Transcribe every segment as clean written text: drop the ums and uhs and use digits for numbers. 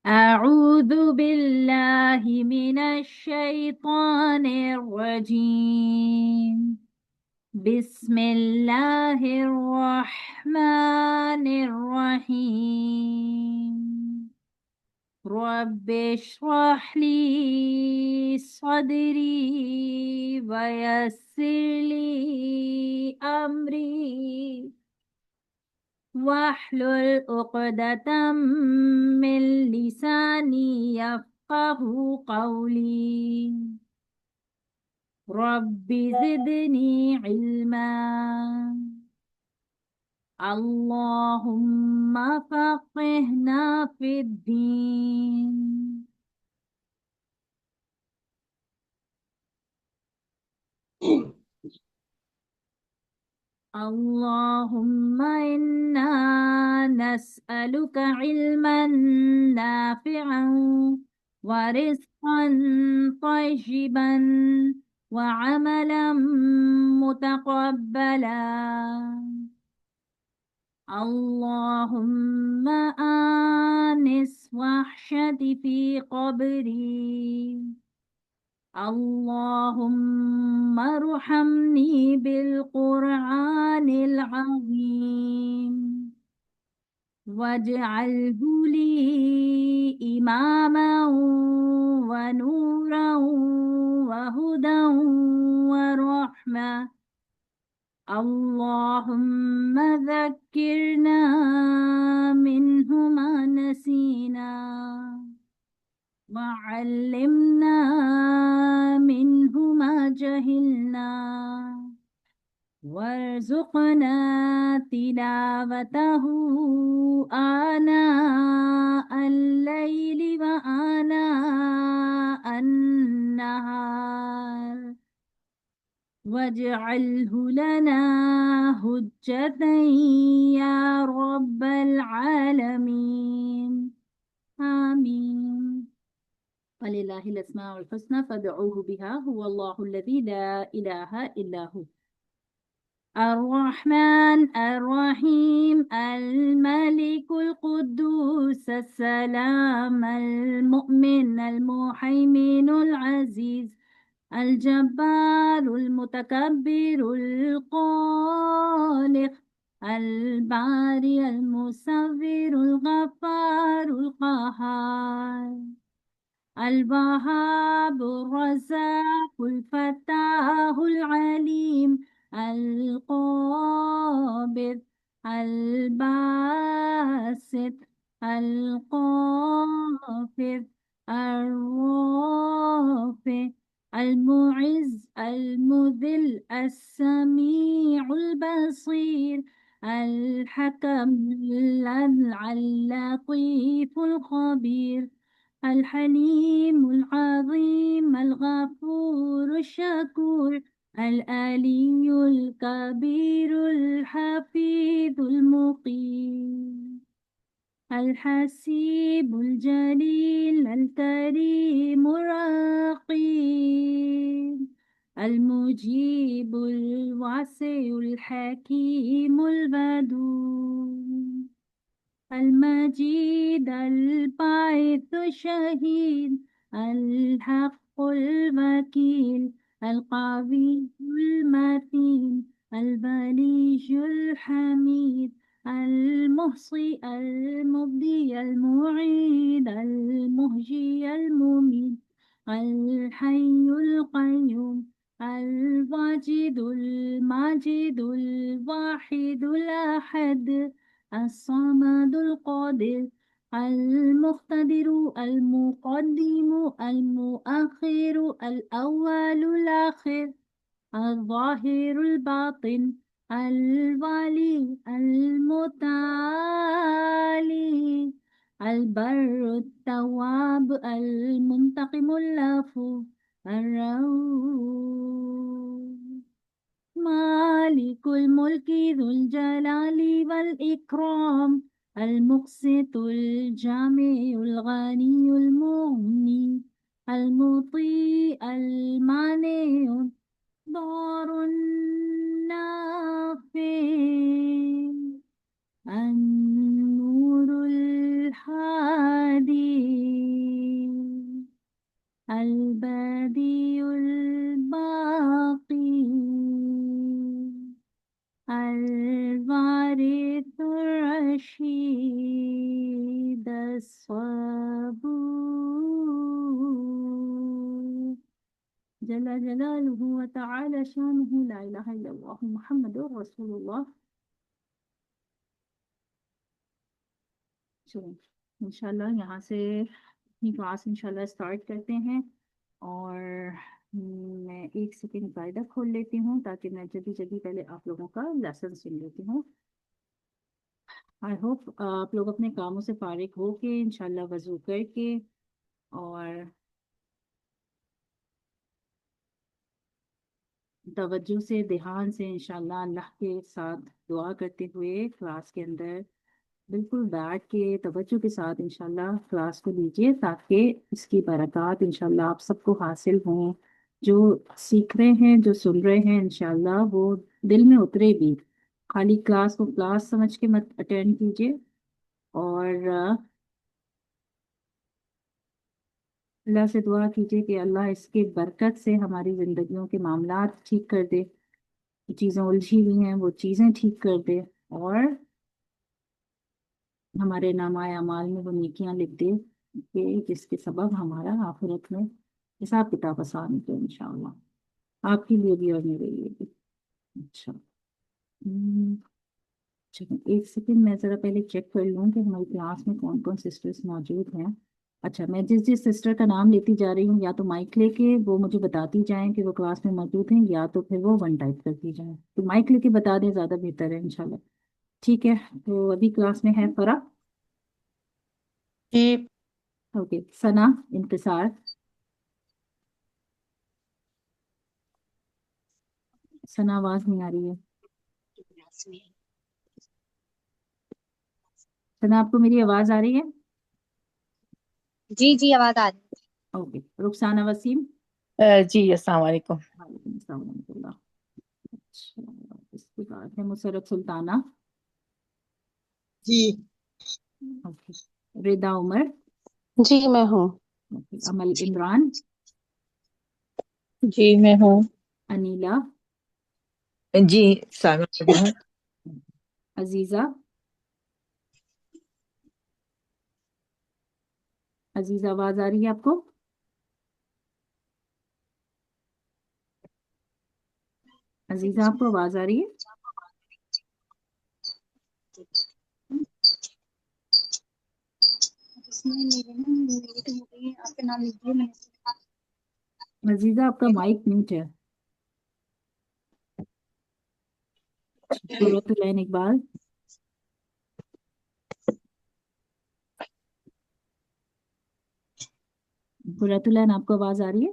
أعوذ بالله من الشيطان الرجيم. بسم الله الرحمن الرحيم. رب اشرح لي صدري ويسر لي أمري واحلل عقدة من لساني يفقه قولي. رب زدني علما. اللهم فقهنا في الدين. اللهم إنا نسألك علما نافعا ورزقا طيبا وعملا متقبلا. اللهم آنس وحشتي في قبري. اللهم ارحمني بالقرآن العظيم واجعله لي إماما ونورا وهدى ورحمة. اللهم ذكرنا منه ما نسينا وعلمنا منه ما جهلنا وارزقنا تلاوته آناء الليل وآناء النهار واجعله لنا حجة يا رب العالمين. آمين. ولله الأسماء الحسنى فادعوه بها هو الله الذي لا إله إلا هو. الرحمن الرحيم الملك القدوس السلام المؤمن المهيمن العزيز الجبار المتكبر الخالق الباري المصور الغفار القهار الوهاب الرزاق الفتاح العليم القابض الباسط الخافض الرافع المعز المذل السميع البصير الحكم اللطيف الخبير الحليم العظيم الغفور الشكور العلي الكبير الحفيظ المقيم الحسيب الجليل الكريم الرقيب المجيب الواسع الحكيم الودود المجيد الباعث الشهيد الحق الوكيل القوي المتين البليغ الحميد المحصي المبدي المعيد المحيي المميت الحي القيوم الواجد الماجد الواحد الأحد الصمد القادر المقتدر المقدم المؤخر الأول الآخر الظاهر الباطن الوالي المتعالي البر التواب المنتقم العفو الرؤوف مالك الملك ذو الجلال والإكرام المقسط الجامع الغني المغني المطيع المانع الضار النافع النور الهادي البديع الباقي الوارث الرشيد الصبور جل جلاله وتعالى شانه لا إله إلا الله محمد رسول الله. چلو انشاءاللہ یہاں سے اپنی کلاس انشاءاللہ اسٹارٹ کرتے ہیں، اور میں ایک سیکنڈ قاعدہ کھول لیتی ہوں تاکہ میں جلدی جلدی پہلے آپ لوگوں کا لیسن سن لیتی ہوں. آئی ہوپ آپ لوگ اپنے کاموں سے فارغ ہو کے انشاءاللہ وضو کر کے اور توجہ سے دھیان سے انشاءاللہ اللہ کے ساتھ دعا کرتے ہوئے کلاس کے اندر بالکل بیٹھ کے توجہ کے ساتھ انشاءاللہ کلاس کو لیجیے تاکہ اس کی برکات انشاءاللہ آپ سب کو حاصل ہوں. جو سیکھ رہے ہیں، جو سن رہے ہیں، انشاءاللہ وہ دل میں اترے بھی. خالی کلاس کو کلاس سمجھ کے مت اٹینڈ کیجیے، اور اللہ سے دعا کیجیے کہ اللہ اس کے برکت سے ہماری زندگیوں کے معاملات ٹھیک کر دے، جو چیزیں الجھی ہوئی ہیں وہ چیزیں ٹھیک کر دے، اور ہمارے نامۂ اعمال میں وہ نیکیاں لکھ دے کہ جس کے سبب ہمارا آخرت میں حساب کتاب آسان ہو انشاءاللہ، آپ کے لیے بھی اور میرے لیے بھی. اچھا چلو ایک سیکنڈ میں ذرا پہلے چیک کر لوں کہ ہماری کلاس میں کون کون سسٹرز موجود ہیں. اچھا، میں جس جس سسٹر کا نام لیتی جا رہی ہوں یا تو مائک لے کے وہ مجھے بتاتی جائیں کہ وہ کلاس میں موجود ہیں، یا تو پھر وہ ون ٹائپ کرتی جائیں. تو مائک لے کے بتا دیں، زیادہ بہتر ہے انشاءاللہ. ٹھیک ہے، تو ابھی کلاس میں ہے فرا. جی اوکے، ثنا، انتصار، ثنا آواز نہیں آ رہی ہے. ثنا آپ کو میری آواز آ رہی ہے؟ جی جی آواز آ رہی ہے. اوکے، رخسانہ وسیم. جی السلام علیکم. وعلیکم السلام ورحمۃ اللہ. اچھا، اس کے بعد ہے مسرت سلطانہ. جی اوکے، ردا عمر. جی میں ہوں. اوکے، امل عمران. جی میں ہوں. انیلا. جی سائمہ بھی ہوں. عزیزہ. عزیزہ آواز آ رہی ہے آپ کو؟ عزیزہ آپ کو آواز آ رہی ہے؟ عزیزہ آپ کا مائک میوٹ ہے. قرۃ العین اقبال. قرۃ العین آپ کو آواز آ رہی ہے؟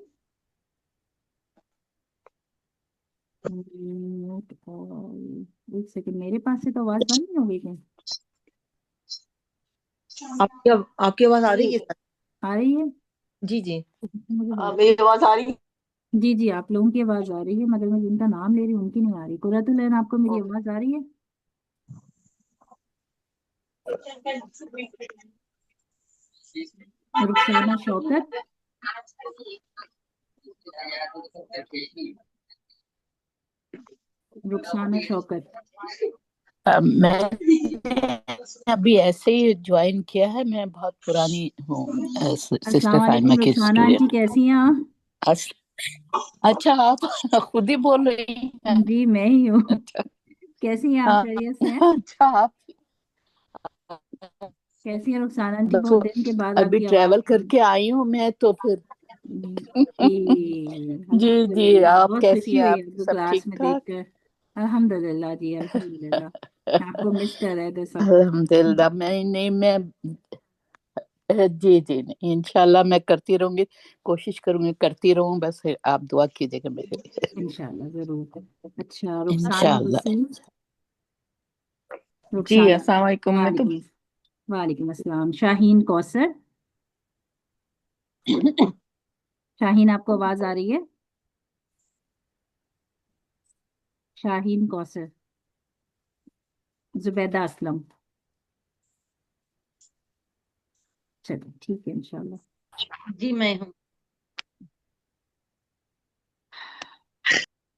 ایک سیکنڈ، میرے پاس سے تو آواز بند نہیں ہو گئی تھی. آپ کی آواز آ رہی ہے؟ آ رہی ہے؟ جی جی میری آواز آ رہی ہے؟ جی جی آپ لوگوں کی آواز آ رہی ہے، مگر میں جن کا نام لے رہی ہوں ان کی نہیں آ رہی. قرۃ العین آپ کو میری آواز آ رہی ہے؟ رخسانہ شوکت. رخسانہ شوکت. میں ابھی ایسے ہی جوائن کیا ہے، میں بہت پرانی ہوں سسٹر السلام سائمہ علیکم کی رخسانہ آنٹی، اسٹوڈنٹ. کیسی ہیں آپ؟ اچھا آپ خود ہی بول رہی ہیں؟ جی میں ہی ہوں. اچھا کیسی ہیں آپ؟ ہاں، خیریت سے ہیں؟ اچھا آپ کیسی ہیں رخسانہ آنٹی؟ بس بہت دن کے بعد آپ ابھی کی آواز ٹریول کر سنی. کے آئی ہوں میں تو پھر جی جی جی الحمدللہ، آپ بہت کیسی خوشی ہیں؟ ہوئی آپ آپ کو سب کلاس ٹھیک میں دیکھ ٹھاک؟ کر. الحمدللہ جی الحمدللہ، آپ کو مس کر رہے تھے سب. الحمدللہ. میں جی جی نہیں، انشاءاللہ میں کرتی رہوں گی، کوشش کروں گی کرتی رہوں، بس آپ دعا کیجیے گا میرے لیے انشاءاللہ ضرور. اچھا، رخسانہ انشاءاللہ. وسیم. جی رخسانہ. السلام علیکم. میں تو وعلیکم السلام. شاہین کوثر. شاہین آپ کو آواز آ رہی ہے؟ شاہین کوثر. زبیدہ اسلم. چلو ٹھیک ہے انشاءاللہ. جی میں ہوں.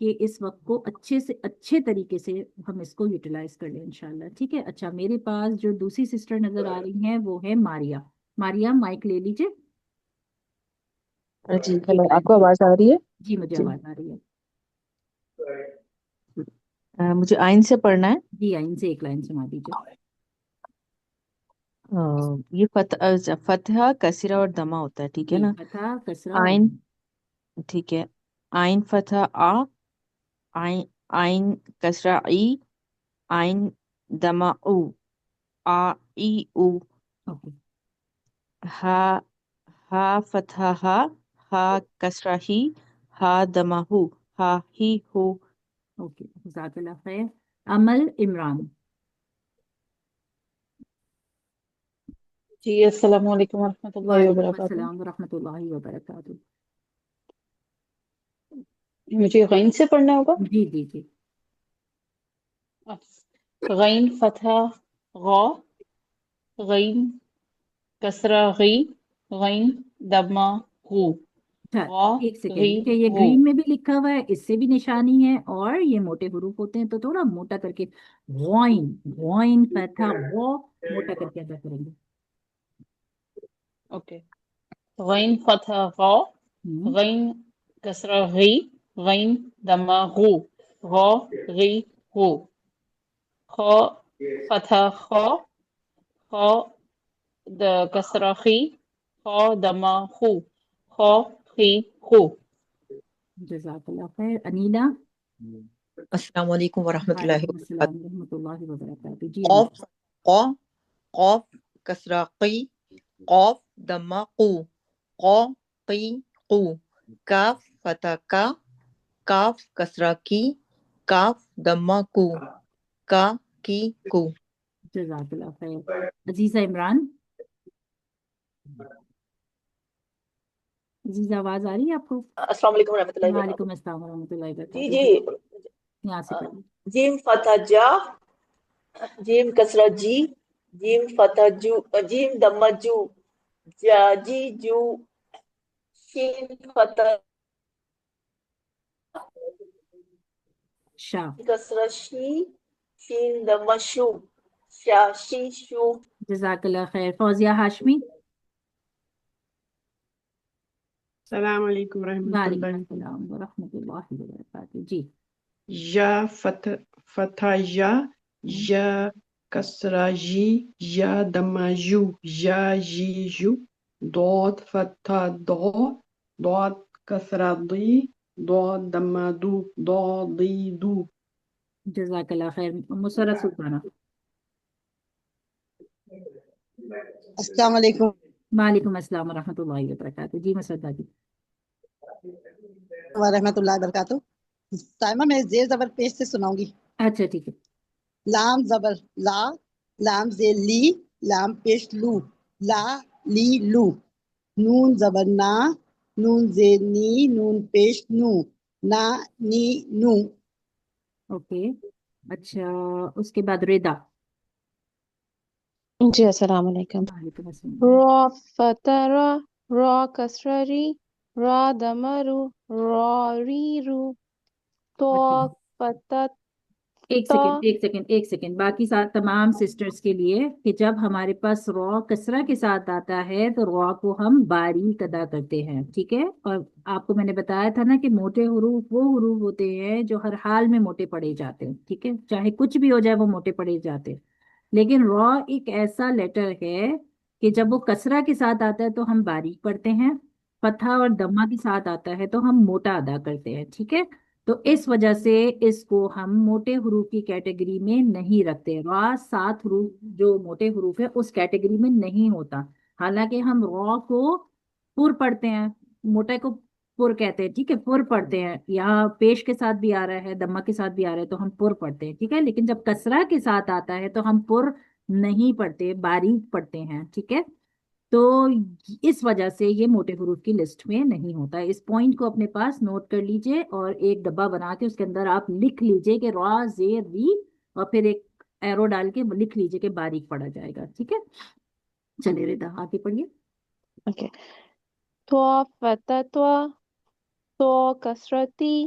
کہ اس وقت کو اچھے سے اچھے طریقے سے ہم اس کو یوٹیلائز کر لیں انشاءاللہ. ٹھیک ہے. اچھا میرے پاس جو دوسری سسٹر نظر آ رہی ہیں وہ ہے ماریا. ماریا مائک لے لیجیے. جی ہیلو، آپ کو آواز آ رہی ہے؟ جی مجھے جی آواز آ رہی ہے. مجھے آئین سے پڑھنا ہے. جی آئین سے ایک لائن سنا دیجیے. یہ فتح کسرہ اور دمہ ہوتا ہے، ٹھیک ہے جی نا. فتح کسرہ اور آئین، ٹھیک ہے. آئین فتح آ، آئین آئین کسرہ ای، آئین دمہ او، آ ای او. اوکے. ہا، ہا فتح ہا، ہا کسرہ ہی، ہا دمہ ہو، ہا ہی ہو. اوکے جزاک اللہ خیر. عمل عمران. جی السلام علیکم ورحمۃ اللہ وعلیکم وبرکاتہ. السلام ورحمۃ اللہ وبرکاتہ. مجھے غین سے پڑھنا ہوگا. جی جی جی. غین فتح غا، غین کسرہ غی، غین دمہ غو، اچھا غا ایک سیکنڈ غی دیکھیں یہ غو. گرین میں بھی لکھا ہوا ہے، اس سے بھی نشانی ہے، اور یہ موٹے حروف ہوتے ہیں تو تھوڑا موٹا کر کے غوائن، غوائن فتح غو موٹا کر کے ادا کریں گے. اوکے. غین فتح غا، ہوں، غین کسرہ غی، غین دمہ غو، غا غی غو. خا فتح خا، خا کسرہ خی، خا دمہ خو، خا خی خو. جزاک اللہ خیر. انیلا. السلام علیکم ورحمۃ اللہ وعلیکم وبرکاتہ. السلام ورحمۃ اللہ وبرکاتہ. جی قوف انیلا. قا، قوف کسرہ قی، قوف دمہ قو، قو قی قو. کاف فتح کا، کاف کسرہ کی، کاف دمہ کو، کا کی کو. جزاک اللہ خیر. عزیزہ عمران. عزیزہ آواز آ رہی ہے آپ کو؟ السلام علیکم ورحمۃ اللہ وبرکاتہ. وعلیکم السلام ورحمۃ اللہ جی وبرکاتہ. جی. جی یہاں سے پڑھیے. جیم فتح جا، جیم کسرہ جی، جیم فتح جو، جیم دمہ جو، جا جی جو، شین فتح شاہ. کسرہ شی، شین دمہ شو، شا شی شو. جزاک اللہ خیر. فوزیہ ہاشمی. السلام علیکم ورحمۃ وعلیکم اللہ. السلام ورحمۃ اللہ وبرکاتہ. جی. یا فتح یا، ہوں، یا کسرہ جی، یا دمہ یو، یا جی یو. ضاد فتح دو، ضاد کسرہ دی، ضاد دمہ دو، ضاد دی دو. جزاک اللہ خیر. مسرت سلطانہ. السلام علیکم وعلیکم السلام ورحمۃ اللہ وبرکاتہ. جی مسرت جی. ورحمۃ اللہ وبرکاتہ. سائمہ میں زیر زبر پیش سے سناؤں گی. اچھا ٹھیک ہے. لام زبر لا، لام زیر لی، لام پیش لو، لا لی لو. نون زبر نا، نون زیر نی، نون پیش نو، نا نی نو. اوکے. اچھا اس کے بعد ردا. جی السلام علیکم. وعلیکم السلام. را فتح را، را کسرہ ری، را دمہ رو، را ری رو. تو اچھا فتح ایک تا. سیکنڈ ایک سیکنڈ ایک سیکنڈ. باقی تمام سسٹرز کے لیے کہ جب ہمارے پاس را کسرہ کے ساتھ آتا ہے تو را کو ہم باریک ادا کرتے ہیں. ٹھیک ہے. اور آپ کو میں نے بتایا تھا نا کہ موٹے حروف وہ حروف ہوتے ہیں جو ہر حال میں موٹے پڑے جاتے ہیں. ٹھیک ہے. چاہے کچھ بھی ہو جائے وہ موٹے پڑے جاتے ہیں. لیکن را ایک ایسا لیٹر ہے کہ جب وہ کسرہ کے ساتھ آتا ہے تو ہم باریک پڑھتے ہیں، فتح اور دمہ کے ساتھ آتا ہے تو ہم موٹا ادا کرتے ہیں. ٹھیک ہے. تو اس وجہ سے اس کو ہم موٹے حروف کی کیٹیگری میں نہیں رکھتے. را 7 حروف جو موٹے حروف ہے اس کیٹیگری میں نہیں ہوتا. حالانکہ ہم را کو پر پڑھتے ہیں، موٹے کو پر کہتے ہیں. ٹھیک ہے. پر پڑھتے ہیں. یہاں پیش کے ساتھ بھی آ رہا ہے، دمہ کے ساتھ بھی آ رہا ہے تو ہم پر پڑھتے ہیں. ٹھیک ہے. لیکن جب کسرہ کے ساتھ آتا ہے تو ہم پر نہیں پڑھتے، باریک پڑھتے ہیں. ٹھیک ہے. تو اس وجہ سے یہ موٹے حروف کی لسٹ میں نہیں ہوتا ہے. اس پوائنٹ کو اپنے پاس نوٹ کر لیجئے اور ایک ڈبہ بنا کے اس کے اندر آپ لکھ لیجئے کہ را زیر ری، اور پھر ایک ایرو ڈال کے لکھ لیجئے کہ باریک پڑھا جائے گا. ٹھیک ہے. چلے ردا آگے پڑھیے. اوکے. تو فتح تو، تو کسرتی،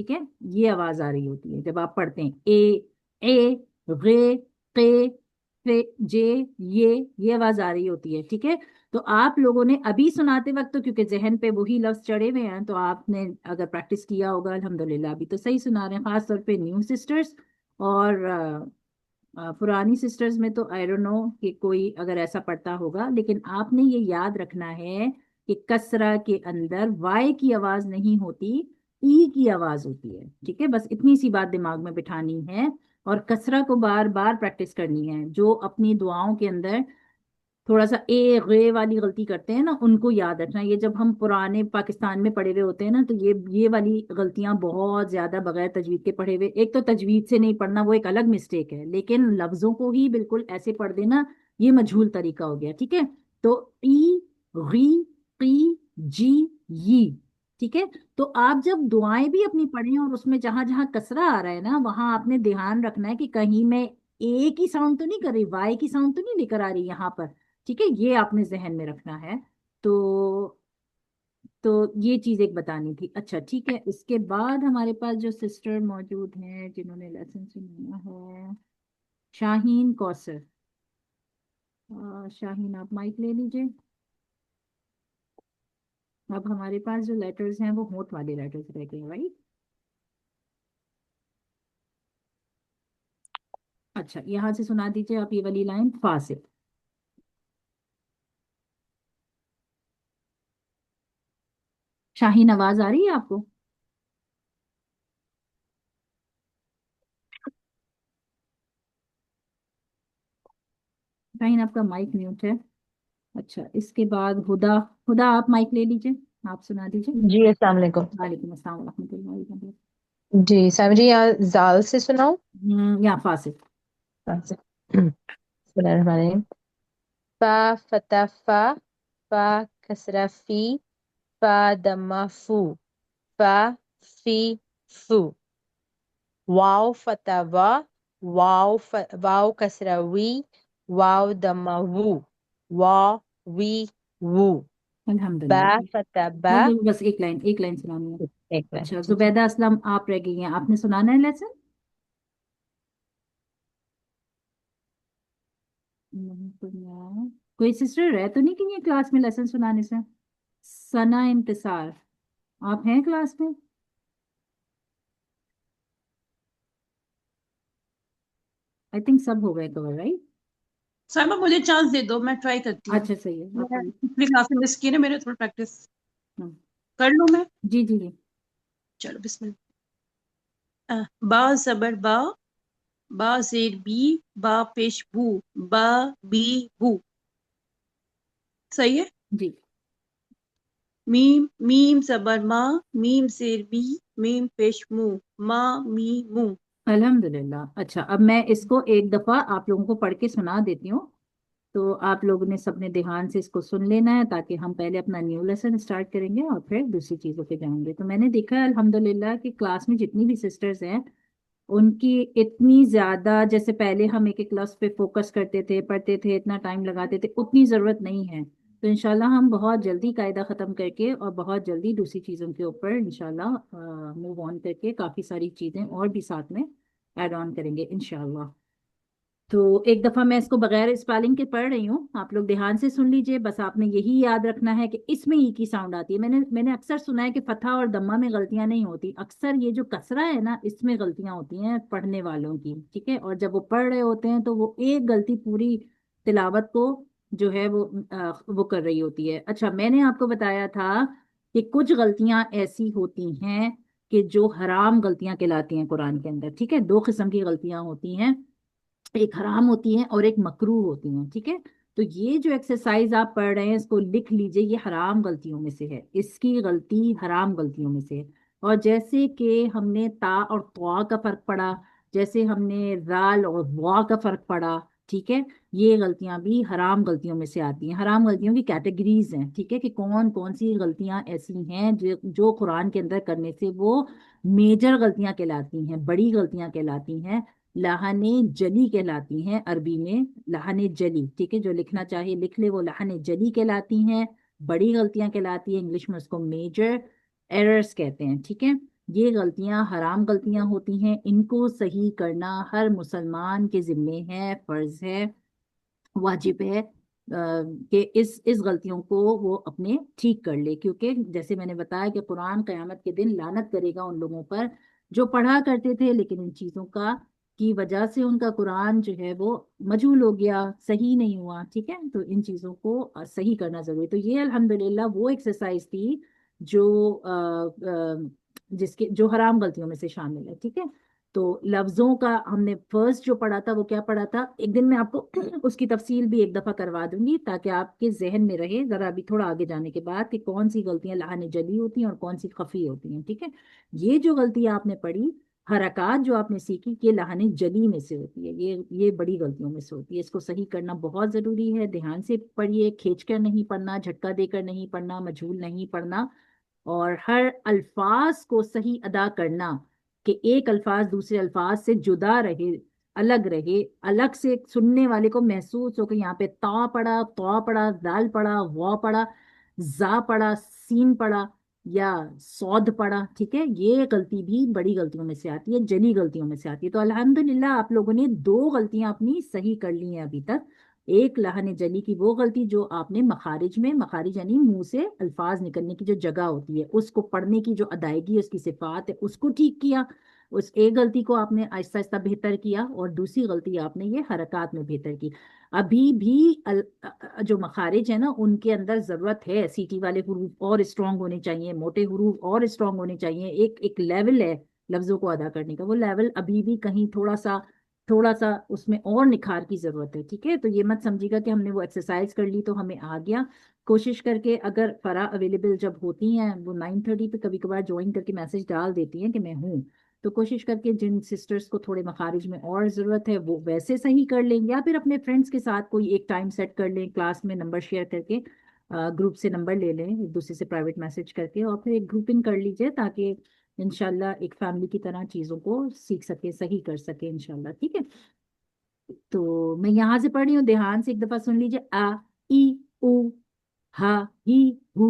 ٹھیک ہے، یہ آواز آ رہی ہوتی ہے جب آپ پڑھتے ہیں اے غے قے فے جے، یہ آواز آ رہی ہوتی ہے، ٹھیک ہے۔ تو آپ لوگوں نے ابھی سناتے وقت تو کیونکہ ذہن پہ وہی لفظ چڑھے ہوئے ہیں تو آپ نے اگر پریکٹس کیا ہوگا الحمدللہ ابھی تو صحیح سنا رہے ہیں، خاص طور پہ نیو سسٹرز اور پرانی سسٹرز میں تو آئی ڈونٹ نو کہ کوئی اگر ایسا پڑھتا ہوگا، لیکن آپ نے یہ یاد رکھنا ہے کہ کسرہ کے اندر وائی کی آواز نہیں ہوتی، ای کی آواز ہوتی ہے، ٹھیک ہے، بس اتنی سی بات دماغ میں بٹھانی ہے اور کسرہ کو بار بار پریکٹس کرنی ہے۔ جو اپنی دعاؤں کے اندر تھوڑا سا اے غے والی غلطی کرتے ہیں نا، ان کو یاد رکھنا، یہ جب ہم پرانے پاکستان میں پڑھے ہوئے ہوتے ہیں نا تو یہ والی غلطیاں بہت زیادہ بغیر تجوید کے پڑھے ہوئے، ایک تو تجوید سے نہیں پڑھنا وہ ایک الگ مسٹیک ہے، لیکن لفظوں کو ہی بالکل ایسے پڑھ دینا یہ مجہول طریقہ ہو گیا، ٹھیک ہے۔ تو ای غی قی جی ی، ٹھیک ہے۔ تو آپ جب دعائیں بھی اپنی پڑھیں اور اس میں جہاں جہاں کسرہ آ رہا ہے نا وہاں آپ نے دھیان رکھنا ہے کہ کہیں میں اے کی ساؤنڈ تو نہیں کر رہی، وائی کی ساؤنڈ تو نہیں لے کر آ رہی یہاں پر، ٹھیک ہے، یہ آپ نے ذہن میں رکھنا ہے۔ تو یہ چیز ایک بتانی تھی۔ اچھا ٹھیک ہے، اس کے بعد ہمارے پاس جو سسٹر موجود ہیں جنہوں نے لیسن سنانا ہے، شاہین کوثر، شاہین آپ مائک لے لیجئے۔ اب ہمارے پاس جو لیٹرز ہیں وہ ہونٹ والے لیٹرز رہ گئے، رائٹ؟ اچھا یہاں سے سنا دیجئے آپ یہ والی لائن، فاسق۔ شاہین آواز آ رہی ہے آپ کو؟ شاہین آپ کا مائک میوٹ ہے۔ اچھا اس کے بعد ہدا، ہدا آپ مائک لے لیجئے، آپ سنا دیجئے۔ جی السلام علیکم۔ وعلیکم السلام ورحمۃ اللہ وبرکاتہ۔ جی سائمہ جی یہاں زال سے سناؤ؟ یا فاسق۔ بسم اللہ الرحمن الرحیم۔ فا فتح فا، فا کسرہ فی، فا دمہ فو، فا فی فو، واو فتح وا، واو کسرہ وی، واو دمہ وو، وا وی وو، با الحمدللہ۔ فتح با۔ بس ایک لائن سنانی ہے۔ ایک منٹ اچھا ٹھیک ہے۔ زبیدہ اسلم آپ رہ گئی ہیں، آپ نے سنانا ہے لیسن؟ کوئی سسٹر رہ تو نہیں کہ یہ کلاس میں لیسن سنانے سے؟ ثنا انتصار آپ ہیں کلاس میں؟ آئی تھنک سب ہو گئے کور، رائٹ؟ سائمہ مجھے چانس دے دو، میں ٹرائی کرتی ہوں۔ اچھا صحیح ہے، آپ میں کو- پچھلی کلاس میں مس کی نا، میرے تھوڑا پریکٹس ہاں، کر لوں میں۔ جی جی جی۔ چلو بسم اللہ۔ با زبر با، با زیر بی، با پیش بو، با بی بو، صحیح ہے۔ جی میم زبر ما، میم زیر بی، میم پیش مو، ما می مو۔ الحمدللہ۔ اچھا اب میں اس کو ایک دفعہ آپ لوگوں کو پڑھ کے سنا دیتی ہوں، تو آپ لوگوں نے سب نے دھیان سے اس کو سن لینا ہے تاکہ ہم پہلے اپنا نیو لیسن اسٹارٹ کریں گے اور پھر دوسری چیزوں پہ جائیں گے۔ تو میں نے دیکھا ہے الحمدللہ کہ کلاس میں جتنی بھی سسٹرز ہیں ان کی اتنی زیادہ، جیسے پہلے ہم ایک ایک لفظ پہ فوکس کرتے تھے، پڑھتے تھے، اتنا ٹائم لگاتے تھے، اتنی ضرورت نہیں ہے۔ تو انشاءاللہ ہم بہت جلدی قاعدہ ختم کر کے اور بہت جلدی دوسری چیزوں کے اوپر انشاءاللہ موو آن کر کے کافی ساری چیزیں اور بھی ساتھ میں ایڈ آن کریں گے انشاءاللہ۔ تو ایک دفعہ میں اس کو بغیر اسپیلنگ کے پڑھ رہی ہوں، آپ لوگ دھیان سے سن لیجئے، بس آپ نے یہی یاد رکھنا ہے کہ اس میں ای کی ساؤنڈ آتی ہے۔ میں نے اکثر سنا ہے کہ فتح اور دمہ میں غلطیاں نہیں ہوتی، اکثر یہ جو کسرہ ہے نا اس میں غلطیاں ہوتی ہیں پڑھنے والوں کی، ٹھیک ہے، اور جب وہ پڑھ رہے ہوتے ہیں تو وہ ایک غلطی پوری تلاوت کو جو ہے وہ کر رہی ہوتی ہے۔ اچھا میں نے آپ کو بتایا تھا کہ کچھ غلطیاں ایسی ہوتی ہیں کہ جو حرام غلطیاں کہلاتی ہیں قرآن کے اندر، ٹھیک ہے، دو قسم کی غلطیاں ہوتی ہیں، ایک حرام ہوتی ہیں اور ایک مکروہ ہوتی ہیں، ٹھیک ہے۔ تو یہ جو ایکسرسائز آپ پڑھ رہے ہیں اس کو لکھ لیجئے، یہ حرام غلطیوں میں سے ہے، اس کی غلطی حرام غلطیوں میں سے ہے۔ اور جیسے کہ ہم نے تا اور طوا کا فرق پڑھا، جیسے ہم نے رال اور وا کا فرق پڑھا، ٹھیک ہے، یہ غلطیاں بھی حرام غلطیوں میں سے آتی ہیں۔ حرام غلطیوں کی کیٹیگریز ہیں، ٹھیک ہے، کہ کون کون سی غلطیاں ایسی ہیں جو قرآن کے اندر کرنے سے وہ میجر غلطیاں کہلاتی ہیں، بڑی غلطیاں کہلاتی ہیں، لہن جلی کہلاتی ہیں عربی میں، لہن جلی، ٹھیک ہے، جو لکھنا چاہیے لکھ لے، وہ لہن جلی کہلاتی ہیں، بڑی غلطیاں کہلاتی ہیں، انگلش میں اس کو میجر ایررز کہتے ہیں، ٹھیک ہے۔ یہ غلطیاں حرام غلطیاں ہوتی ہیں، ان کو صحیح کرنا ہر مسلمان کے ذمے ہے، فرض ہے، واجب ہے کہ اس غلطیوں کو وہ اپنے ٹھیک کر لے، کیونکہ جیسے میں نے بتایا کہ قرآن قیامت کے دن لعنت کرے گا ان لوگوں پر جو پڑھا کرتے تھے لیکن ان چیزوں کی وجہ سے ان کا قرآن جو ہے وہ مجہول ہو گیا، صحیح نہیں ہوا، ٹھیک ہے، تو ان چیزوں کو صحیح کرنا ضروری ہے۔ تو یہ الحمدللہ وہ ایکسرسائز تھی جو جو حرام غلطیوں میں سے شامل ہے، ٹھیک ہے۔ تو لفظوں کا ہم نے فرسٹ جو پڑھا تھا وہ کیا پڑھا تھا، ایک دن میں آپ کو اس کی تفصیل بھی ایک دفعہ کروا دوں گی تاکہ آپ کے ذہن میں رہے ذرا ابھی تھوڑا آگے جانے کے بعد کہ کون سی غلطیاں لہن جلی ہوتی ہیں اور کون سی خفی ہوتی ہیں، ٹھیک ہے۔ یہ جو غلطیاں آپ نے پڑھی، حرکات جو آپ نے سیکھی، یہ لہن جلی میں سے ہوتی ہے، یہ بڑی غلطیوں میں سے ہوتی ہے، اس کو صحیح کرنا بہت ضروری ہے۔ دھیان سے پڑھیے، کھینچ کر نہیں پڑھنا، جھٹکا دے کر نہیں پڑھنا، مجہول نہیں پڑھنا، اور ہر الفاظ کو صحیح ادا کرنا کہ ایک الفاظ دوسرے الفاظ سے جدا رہے، الگ سے سننے والے کو محسوس ہو کہ یہاں پہ تا پڑا، تو پڑا، دال پڑا، وا پڑا، زا پڑا، سین پڑا یا سود پڑا، ٹھیک ہے۔ یہ غلطی بھی بڑی غلطیوں میں سے آتی ہے، جلی غلطیوں میں سے آتی ہے۔ تو الحمدللہ آپ لوگوں نے 2 غلطیاں اپنی صحیح کر لی ہیں ابھی تک۔ ایک لہن جلی کی وہ غلطی جو آپ نے مخارج یعنی منہ سے الفاظ نکلنے کی جو جگہ ہوتی ہے، اس کو پڑھنے کی جو ادائیگی اس کی صفات ہے اس کو ٹھیک کیا، اس ایک غلطی کو آپ نے آہستہ آہستہ بہتر کیا، اور دوسری غلطی آپ نے یہ حرکات میں بہتر کی۔ ابھی بھی جو مخارج ہیں نا ان کے اندر ضرورت ہے، سیٹی والے حروف اور اسٹرانگ ہونے چاہیے، موٹے حروف اور اسٹرانگ ہونے چاہیے، ایک لیول ہے لفظوں کو ادا کرنے کا، وہ لیول ابھی بھی کہیں تھوڑا سا اس میں اور نکھار کی ضرورت ہے، ٹھیک ہے۔ تو یہ مت سمجھیے گا کہ ہم نے وہ ایکسرسائز کر لی تو ہمیں آ گیا۔ کوشش کر کے اگر فرا اویلیبل جب ہوتی ہیں، وہ 9:30 پہ کبھی کبھار جوائن کر کے میسج ڈال دیتی ہیں کہ میں ہوں، تو کوشش کر کے جن سسٹرز کو تھوڑے مخارج میں اور ضرورت ہے وہ ویسے صحیح کر لیں، یا پھر اپنے فرینڈس کے ساتھ کوئی ایک ٹائم سیٹ کر لیں، کلاس میں نمبر شیئر کر کے گروپ سے نمبر لے لیں ایک دوسرے سے پرائیویٹ میسج کر کے، اور پھر ایک گروپنگ کر لیجئے تاکہ انشاءاللہ ایک فیملی کی طرح چیزوں کو سیکھ سکے، صحیح کر سکے انشاءاللہ، ٹھیک ہے۔ تو میں یہاں سے پڑھ رہی ہوں، دھیان سے ایک دفعہ سن لیجئے۔ آ، ای، او، ہا، ہی، ہو۔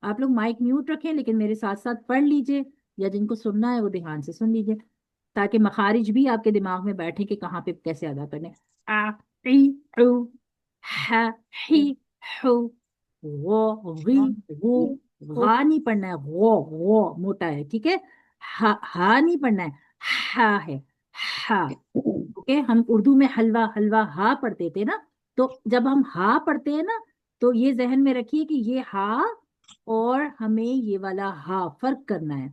آپ لوگ مائک میوٹ رکھیں لیکن میرے ساتھ ساتھ پڑھ لیجئے، یا جن کو سننا ہے وہ دھیان سے سن لیجئے تاکہ مخارج بھی آپ کے دماغ میں بیٹھے کہ کہاں پہ کیسے ادا کرنے۔ آ، ای، او، ہا، ہی، ہو، غو، غی، غو۔ غا نہیں پڑھنا ہے، غو موٹا ہے، ٹھیک ہے۔ ہا نہیں پڑھنا ہے، ہا ہے، ہا۔ اوکے، ہم اردو میں حلوہ ہا پڑھتے تھے نا، تو جب ہم ہا پڑھتے ہیں نا تو یہ ذہن میں رکھیے کہ یہ ہا اور ہمیں یہ والا ہا فرق کرنا ہے،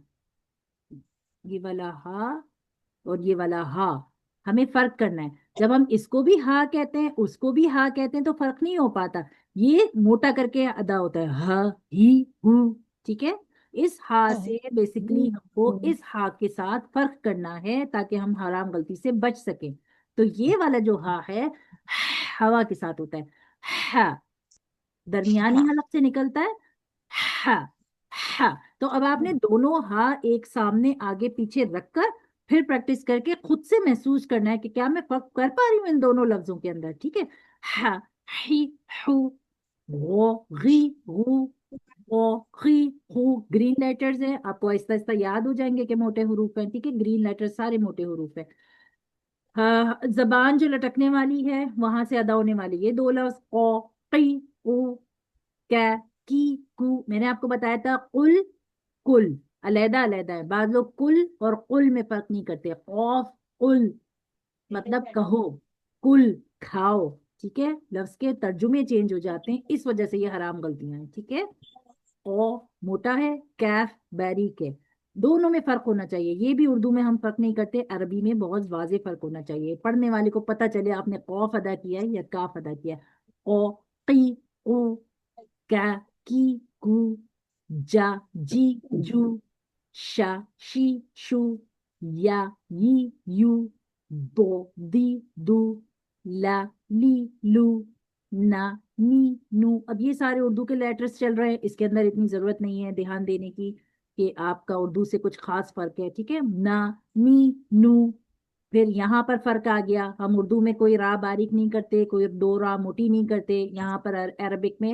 یہ والا ہا اور یہ والا ہا ہمیں فرق کرنا ہے۔ جب ہم اس کو بھی ہا کہتے ہیں اس کو بھی ہا کہتے ہیں تو فرق نہیں ہو پاتا، یہ موٹا کر کے ادا ہوتا ہے، ہا، ہی، ہو، ٹھیک ہے۔ اس ہا سے بیسیکلی ہم کو اس ہا کے ساتھ فرق کرنا ہے تاکہ ہم حرام غلطی سے بچ سکیں۔ تو یہ والا جو ہا ہے ہوا کے ساتھ ہوتا ہے، ہا، درمیانی حلق سے نکلتا ہے، ہا، ہا۔ تو اب آپ نے دونوں ہا ایک سامنے آگے پیچھے رکھ کر پھر پریکٹس کر کے خود سے محسوس کرنا ہے کہ کیا میں فرق کر پا رہی ہوں ان دونوں لفظوں کے اندر، ٹھیک ہے۔ ہا، ہی، ہو، غو، غی، غو، غو، غی، غو۔ گرین لیٹرز ہیں، آپ کو آہستہ آہستہ یاد ہو جائیں گے کہ موٹے حروف ہیں، ٹھیک ہے، گرین لیٹر سارے موٹے حروف ہیں۔ زبان جو لٹکنے والی ہے وہاں سے ادا ہونے والی یہ 2 لفظ، او، قی، او، کی، کو۔ میں نے آپ کو بتایا تھا قل، کل علیحدہ علیحدہ ہے، بعض لوگ کل اور قل میں فرق نہیں کرتے، قوف، قل مطلب کہو، کل کھاؤ، ٹھیک ہے، لفظ کے ترجمے چینج ہو جاتے ہیں، اس وجہ سے یہ حرام غلطیاں ہیں، ٹھیک ہے۔ او موٹا ہے، کیف باریک ہے، دونوں میں فرق ہونا چاہیے، یہ بھی اردو میں ہم فرق نہیں کرتے، عربی میں بہت واضح فرق ہونا چاہیے، پڑھنے والے کو پتہ چلے آپ نے قوف ادا کیا ہے یا کاف ادا کیا ہے۔ او، قی، او، کا، کی، کو، جا، جی، جو، شا، شی، شو، یا، یی، یو، دو، دی، دو، لا، لی، لو، نا، نی، نو۔ اب یہ سارے اردو کے لیٹرز چل رہے ہیں، اس کے اندر اتنی ضرورت نہیں ہے دھیان دینے کی کہ آپ کا اردو سے کچھ خاص فرق ہے، ٹھیک ہے۔ نا، نی، نو۔ پھر یہاں پر فرق آ گیا، ہم اردو میں کوئی را باریک نہیں کرتے، کوئی 2 را موٹی نہیں کرتے، یہاں پر عربک میں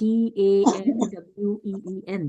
TANWEEN,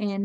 TAN,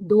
2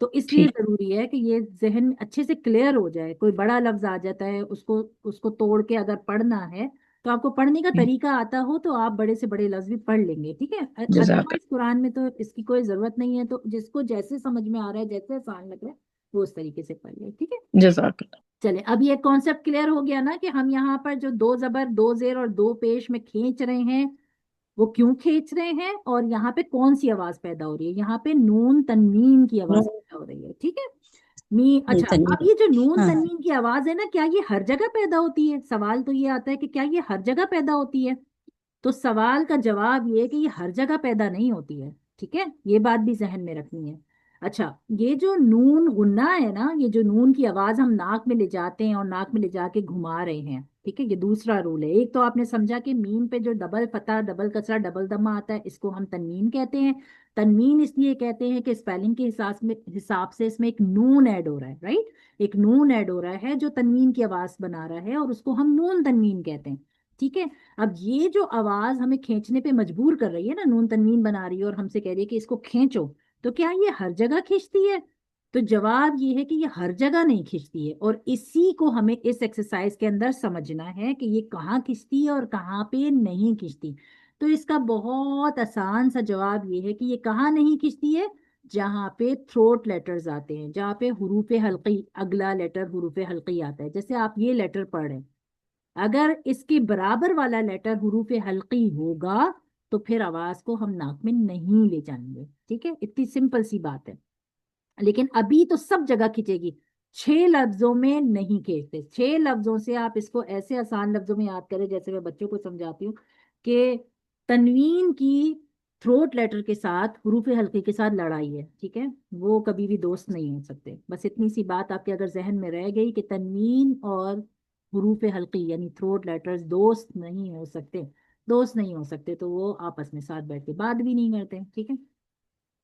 تو اس لیے ٹھیک ضروری ہے کہ یہ ذہن میں اچھے سے کلیئر ہو جائے. کوئی بڑا لفظ آ جاتا ہے, اس کو توڑ کے اگر پڑھنا ہے تو آپ کو پڑھنے کا طریقہ آتا ہو تو آپ بڑے سے بڑے لفظ بھی پڑھ لیں گے, ٹھیک ہے. جزاک ادروائز قرآن میں تو اس کی کوئی ضرورت نہیں ہے, تو جس کو جیسے سمجھ میں آ رہا ہے, جیسے آسان لگ رہا ہے, وہ اس طریقے سے پڑھ لے, ٹھیک ہے. جزاک اللہ. چلے, اب یہ کانسیپٹ کلیئر ہو گیا نا کہ ہم یہاں پر جو 2 زبر 2 زیر اور 2 پیش میں کھینچ رہے ہیں وہ کیوں کھینچ رہے ہیں, اور یہاں پہ کون سی آواز پیدا ہو رہی ہے. یہاں پہ نون تنوین کی آواز پیدا ہو رہی ہے, ٹھیک ہے. اچھا, اب یہ جو نون ہاں تنوین کی آواز ہے نا, کیا یہ ہر جگہ پیدا ہوتی ہے؟ سوال تو یہ آتا ہے کہ کیا یہ ہر جگہ پیدا ہوتی ہے. تو سوال کا جواب یہ ہے کہ یہ ہر جگہ پیدا نہیں ہوتی ہے, ٹھیک ہے. یہ بات بھی ذہن میں رکھنی ہے. اچھا, یہ جو نون غنہ ہے نا, یہ جو نون کی آواز ہم ناک میں لے جاتے ہیں اور ناک میں لے جا کے گھما رہے ہیں, ٹھیک ہے. یہ دوسرا رول ہے. ایک تو آپ نے سمجھا کہ میم پہ جو ڈبل فتح, ڈبل کسرہ, ڈبل دمہ آتا ہے, اس کو ہم تنوین کہتے ہیں. تنوین اس لیے کہتے ہیں کہ اسپیلنگ کے حساب سے اس میں ایک نون ایڈ ہو رہا ہے, رائٹ. ایک نون ایڈ ہو رہا ہے جو تنوین کی آواز بنا رہا ہے, اور اس کو ہم نون تنوین کہتے ہیں, ٹھیک ہے. اب یہ جو آواز ہمیں کھینچنے پہ مجبور کر رہی ہے نا, نون تنوین بنا رہی ہے اور ہم سے کہہ رہی ہے کہ اس کو کھینچو, تو کیا یہ ہر جگہ کھینچتی ہے؟ تو جواب یہ ہے کہ یہ ہر جگہ نہیں کھینچتی ہے, اور اسی کو ہمیں اس ایکسرسائز کے اندر سمجھنا ہے کہ یہ کہاں کھینچتی ہے اور کہاں پہ نہیں کھینچتی. تو اس کا بہت آسان سا جواب یہ ہے کہ یہ کہاں نہیں کھینچتی ہے, جہاں پہ تھروٹ لیٹرز آتے ہیں, جہاں پہ حروف حلقی, اگلا لیٹر حروف حلقی آتا ہے. جیسے آپ یہ لیٹر پڑھ رہے ہیں, اگر اس کے برابر والا لیٹر حروف حلقی ہوگا تو پھر آواز کو ہم ناک میں نہیں لے جائیں گے, ٹھیک ہے. اتنی سمپل سی بات ہے. لیکن ابھی تو سب جگہ کھینچے گی, 6 لفظوں میں نہیں کھینچتے. 6 لفظوں سے آپ اس کو ایسے آسان لفظوں میں یاد کریں, جیسے میں بچوں کو سمجھاتی ہوں کہ تنوین کی تھروٹ لیٹر کے ساتھ حروف حلقی کے ساتھ لڑائی ہے, ٹھیک ہے. وہ کبھی بھی دوست نہیں ہو سکتے. بس اتنی سی بات آپ کے اگر ذہن میں رہ گئی کہ تنوین اور حروف حلقی یعنی تھروٹ لیٹرز دوست نہیں ہو سکتے, تو وہ آپس میں ساتھ بیٹھ کے بات بھی نہیں کرتے, ٹھیک ہے.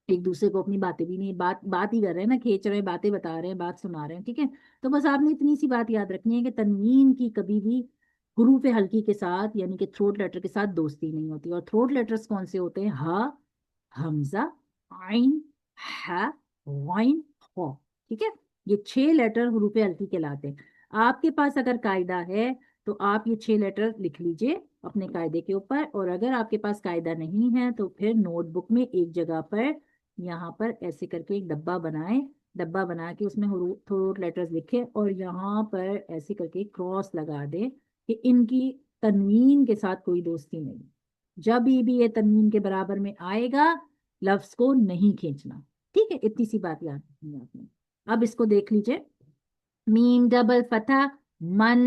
ایک دوسرے کو اپنی باتیں بھی نہیں, بات ہی کر رہے ہیں نا, کھینچ رہے ہیں, باتیں بتا رہے ہیں, بات سنا رہے ہیں, ٹھیک ہے. تو بس آپ نے اتنی سی بات یاد رکھنی ہے کہ تنوین کی کبھی بھی حروف حلقی کے ساتھ یعنی کہ تھروٹ لیٹر کے ساتھ دوستی نہیں ہوتی. اور تھروٹ لیٹرز کون سے ہوتے ہیں؟ ہا, حمزہ, عین, ہا, غین, خا, ٹھیک ہے. یہ 6 لیٹر حروف حلقی کہلاتے ہیں. آپ کے پاس اگر قاعدہ ہے تو آپ یہ 6 لیٹر لکھ لیجئے اپنے قاعدے کے اوپر, اور اگر آپ کے پاس قاعدہ نہیں ہے تو پھر نوٹ بک میں ایک جگہ پر یہاں پر ایسے کر کے ایک ڈبہ بنائیں, ڈبہ بنا کے اس میں تھروٹ لیٹرز لکھے اور یہاں پر ایسے کر کے کراس لگا دیں کہ ان کی تنوین کے ساتھ کوئی دوستی نہیں. جب بھی یہ تنوین کے برابر میں آئے گا لفظ کو نہیں کھینچنا, ٹھیک ہے. اتنی سی بات یاد رکھنی ہے آپ نے. اب اس کو دیکھ لیجئے, میم ڈبل فتح من,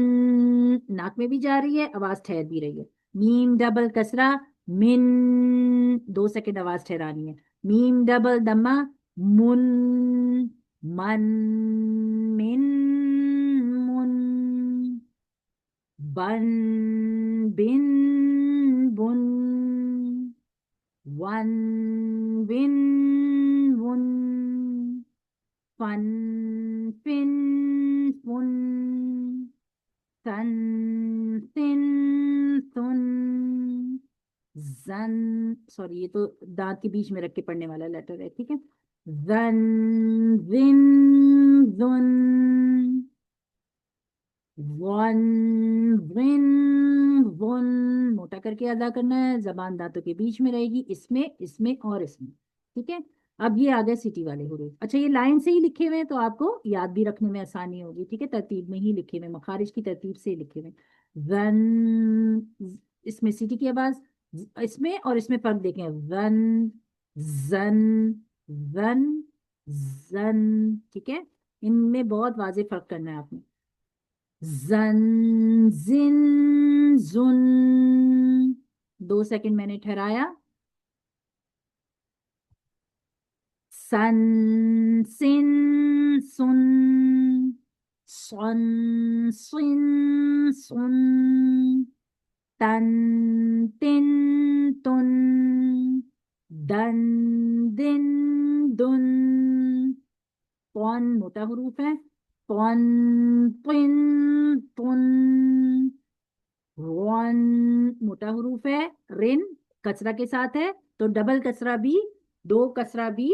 ناک میں بھی جا رہی ہے, آواز ٹھہر بھی رہی ہے. میم ڈبل کسرہ من, 2 سیکنڈ آواز ٹھہرانی ہے. میم ڈبل دمہ من, من, من, من, بن, بن, بن, ون, ون, ون, فن, فن, فن, سن, سن, سن, زن, سوری یہ تو دانت کے بیچ میں رکھ کے پڑھنے والا لیٹر ہے, ٹھیک ہے. زن, زن, زن, ون, ون, ون, موٹا کر کے ادا کرنا ہے, زبان دانتوں کے بیچ میں رہے گی, اس میں اور اس میں, ٹھیک ہے. اب یہ آ گئے سٹی والے حروف. اچھا, یہ لائن سے ہی لکھے ہوئے ہیں تو آپ کو یاد بھی رکھنے میں آسانی ہوگی, ٹھیک ہے. ترتیب میں ہی لکھے ہوئے, مخارج کی ترتیب سے ہی لکھے ہوئے. ون, اس میں سٹی کی آواز, اس میں اور اس میں فرق دیکھیں, ون, زن, ون, زن, ٹھیک ہے. ان میں بہت واضح فرق کرنا ہے آپ نے. زن, زن, زن, 2 سیکنڈ میں نے ٹھہرایا. سن, سن, سن, سن, سن, سن, تن, تن, تن, دن, دن, دن, پون موٹا حروف ہے, پون, پن, پن, رون موٹا حروف ہے, رن کسرہ کے ساتھ ہے تو ڈبل کسرہ بھی, 2 کسرہ بھی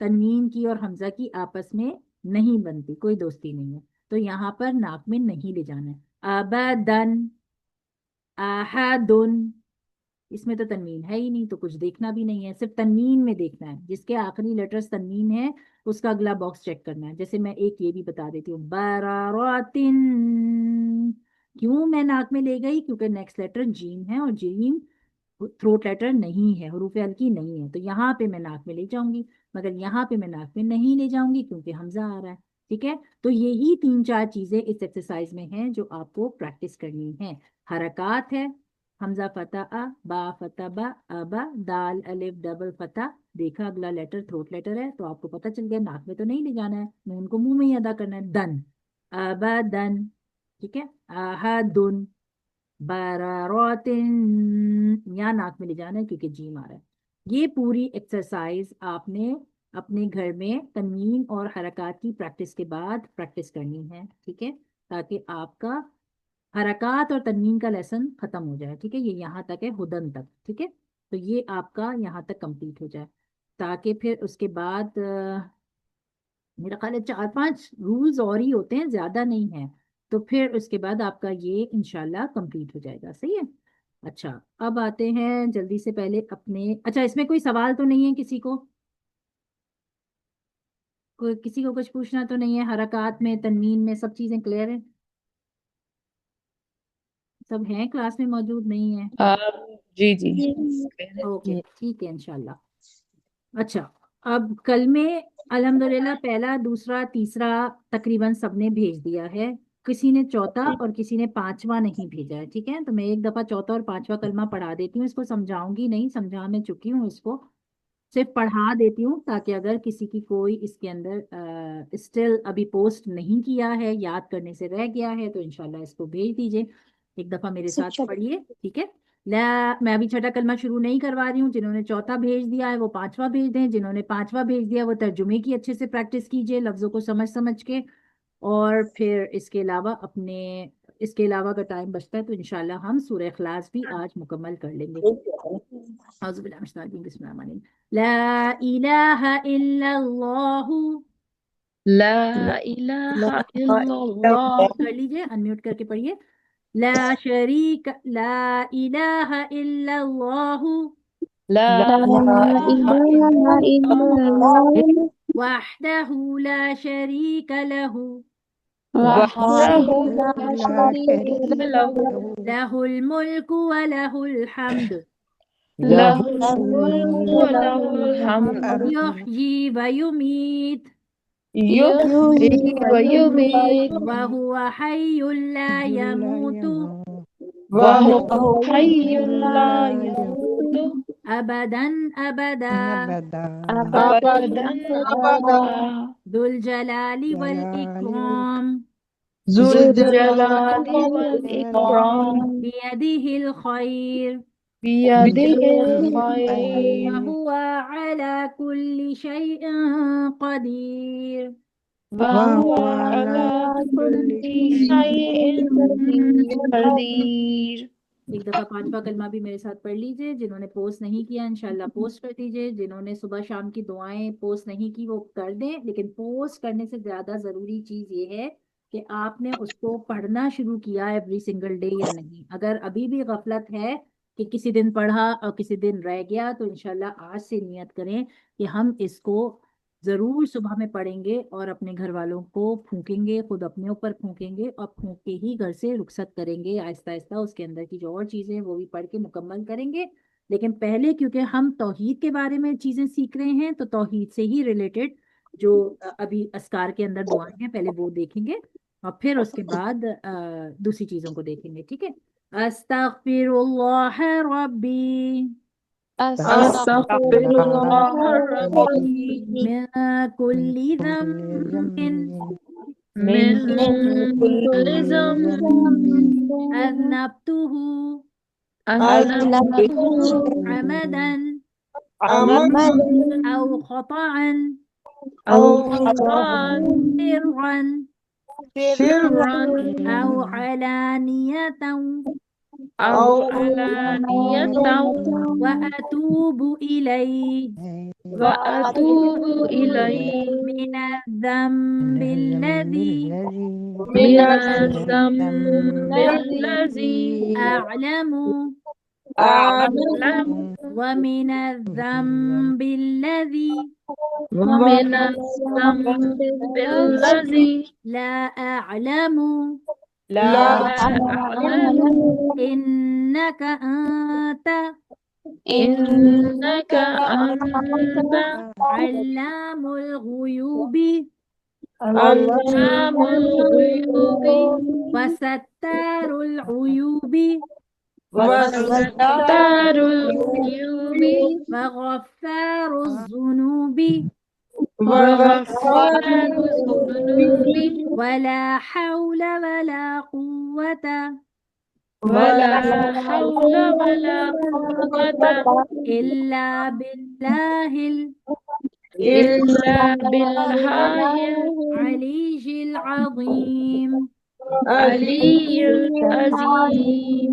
تنوین کی اور حمزہ کی آپس میں نہیں بنتی، کوئی دوستی نہیں ہے، تو یہاں پر ناک میں نہیں لے جانا ہے. ابدن، احدن، اس میں تو تنوین ہے ہی نہیں، تو کچھ دیکھنا بھی نہیں ہے، صرف تنوین میں دیکھنا ہے. جس کے آخری لیٹرز تنوین ہے اس کا اگلا باکس چیک کرنا ہے. جیسے میں ایک یہ بھی بتا دیتی ہوں، براراتن. کیوں میں ناک میں لے گئی؟ کیونکہ نیکسٹ لیٹر جیم ہے، اور جیم تھروٹ لیٹر نہیں ہے، حروف ہلکی نہیں ہے، تو یہاں پہ میں ناک میں لے جاؤں گی. مگر یہاں پہ میں ناک میں نہیں لے جاؤں گی کیونکہ حمزہ آ رہا ہے. ٹھیک ہے، تو یہی 3-4 چیزیں اس ایکسرسائز میں ہیں جو آپ کو پریکٹس کرنی ہے. حرکات ہے، حمزہ فتح ا، با فتح با، ابا، دال الف ڈبل فتح. دیکھا اگلا لیٹر تھروٹ لیٹر ہے تو آپ کو پتہ چل گیا ناک میں تو نہیں لے جانا ہے، نون کو منہ میں ہی ادا کرنا ہے. دن، ابدن. ٹھیک ہے، احدن، برارات، یا ناک میں لے جانا ہے کیونکہ جیم آ رہا ہے. یہ پوری ایکسرسائز آپ نے اپنے گھر میں تنوین اور حرکات کی پریکٹس کے بعد پریکٹس کرنی ہے. ٹھیک ہے، تاکہ آپ کا حرکات اور تنوین کا لیسن ختم ہو جائے. ٹھیک ہے، یہ یہاں تک ہے، ہدن تک. ٹھیک ہے، تو یہ آپ کا یہاں تک کمپلیٹ ہو جائے، تاکہ پھر اس کے بعد میرا خیال ہے 4-5 رولز اور ہی ہوتے ہیں، زیادہ نہیں ہیں. تو پھر اس کے بعد آپ کا یہ انشاءاللہ کمپلیٹ ہو جائے گا. صحیح ہے. اچھا، اب آتے ہیں جلدی سے پہلے اپنے، اچھا اس میں کوئی سوال تو نہیں ہے کسی کو؟ کسی کو کچھ پوچھنا تو نہیں ہے؟ حرکات میں، تنوین میں سب چیزیں کلیئر ہیں؟ سب ہیں کلاس میں موجود؟ نہیں ہے؟ جی جی اوکے، ٹھیک ہے انشاءاللہ. اچھا، اب کل میں الحمدللہ پہلا، دوسرا، تیسرا تقریباً سب نے بھیج دیا ہے. کسی نے چوتھا اور کسی نے پانچواں نہیں بھیجا ہے. ٹھیک ہے، تو میں ایک دفعہ چوتھا اور پانچواں کلمہ پڑھا دیتی ہوں. اس کو سمجھاؤں گی نہیں، سمجھا میں چکی ہوں، اس کو صرف پڑھا دیتی ہوں تاکہ اگر کسی کی کوئی اس کے اندر اسٹل ابھی پوسٹ نہیں کیا ہے، یاد کرنے سے رہ گیا ہے، تو انشاءاللہ اس کو بھیج دیجئے. ایک دفعہ میرے ساتھ پڑھیے. ٹھیک ہے، میں ابھی چھٹا کلمہ شروع نہیں کروا رہی ہوں. جنہوں نے چوتھا بھیج دیا ہے وہ پانچواں بھیج دیں، جنہوں نے پانچواں بھیج دیا وہ ترجمے کی اچھے سے پریکٹس کیجئے، لفظوں کو سمجھ کے. اور پھر اس کے علاوہ اگر ٹائم بچتا ہے تو انشاءاللہ ہم سورہ اخلاص بھی آج مکمل کر لیں گے. اعوذ باللہ من الشیطان الرجیم، بسم اللہ الرحمن الرحیم. لا الہ الا اللہ. لا الہ الا اللہ. کر لیجئے، انمیوٹ کر کے پڑھیے. لا الہ الا اللہ لا لا الہ إله إلا الله وحدہ لا شریک لہ وحدہ وحده لا لا شریک شريك لہ له لہ الملک ولہ الحمد لہ له الملک الملك ولہ وله الحمد الحمد یحیی ویمیت یحیی يحيي ویمیت وہو حی لا یموت وہو وهو حی لا لا یموت ابدا ابدا أبدا ابدا ابدا ذو الجلال والاکرام ذو ذو الجلال الجلال والاکرام بیدہ الخیر بیدہ الخیر والإكرام وهو على كل شيء قدير وہو وهو وهو علی على على کل كل كل شيء شیء شيء قدير قدیر. ایک دفعہ پانچواں کلمہ بھی میرے ساتھ پڑھ لیجئے. جنہوں نے پوسٹ نہیں کیا انشاءاللہ پوسٹ کر دیجئے. جنہوں نے صبح شام کی دعائیں پوسٹ نہیں کی وہ کر دیں، لیکن پوسٹ کرنے سے زیادہ ضروری چیز یہ ہے کہ آپ نے اس کو پڑھنا شروع کیا ایوری سنگل ڈے یا نہیں. اگر ابھی بھی غفلت ہے کہ کسی دن پڑھا اور کسی دن رہ گیا، تو انشاءاللہ آج سے نیت کریں کہ ہم اس کو ضرور صبح میں پڑھیں گے اور اپنے گھر والوں کو پھونکیں گے، خود اپنے اوپر پھونکیں گے اور پھونک کے ہی گھر سے رخصت کریں گے آہستہ آہستہ. اس کے اندر کی جو اور چیزیں ہیں وہ بھی پڑھ کے مکمل کریں گے. لیکن پہلے کیونکہ ہم توحید کے بارے میں چیزیں سیکھ رہے ہیں تو توحید سے ہی ریلیٹڈ جو ابھی اذکار کے اندر دعائیں ہیں پہلے وہ دیکھیں گے اور پھر اس کے بعد دوسری چیزوں کو دیکھیں گے. ٹھیک ہے، استغفر اللہ ربی استغفر أستغفر الله اللہ ربی ربي من كل من كل ذنب ذنب من من کل كل ذنب ذنب أذنبته اذنبته عمدا عمدا أو خطأ او أو خطأ سرا سرا أو علانية أو علانية علانية وأتوب إليه وأتوب إليه من الذنب الذي من الذنب الذي أعلم أعلم ومن الذنب الذي ومن الذنب الذي لا أعلم لا أعلم إنك أنت إنك أنت علام الغيوب علام الغيوب وستار العيوب وستار العيوب وغفار الذنوب وغفار الذنوب ولا حول ولا قوة ولا حول ولا قوة إلا بالله إلا بالله العلي العظيم. العلي العظيم.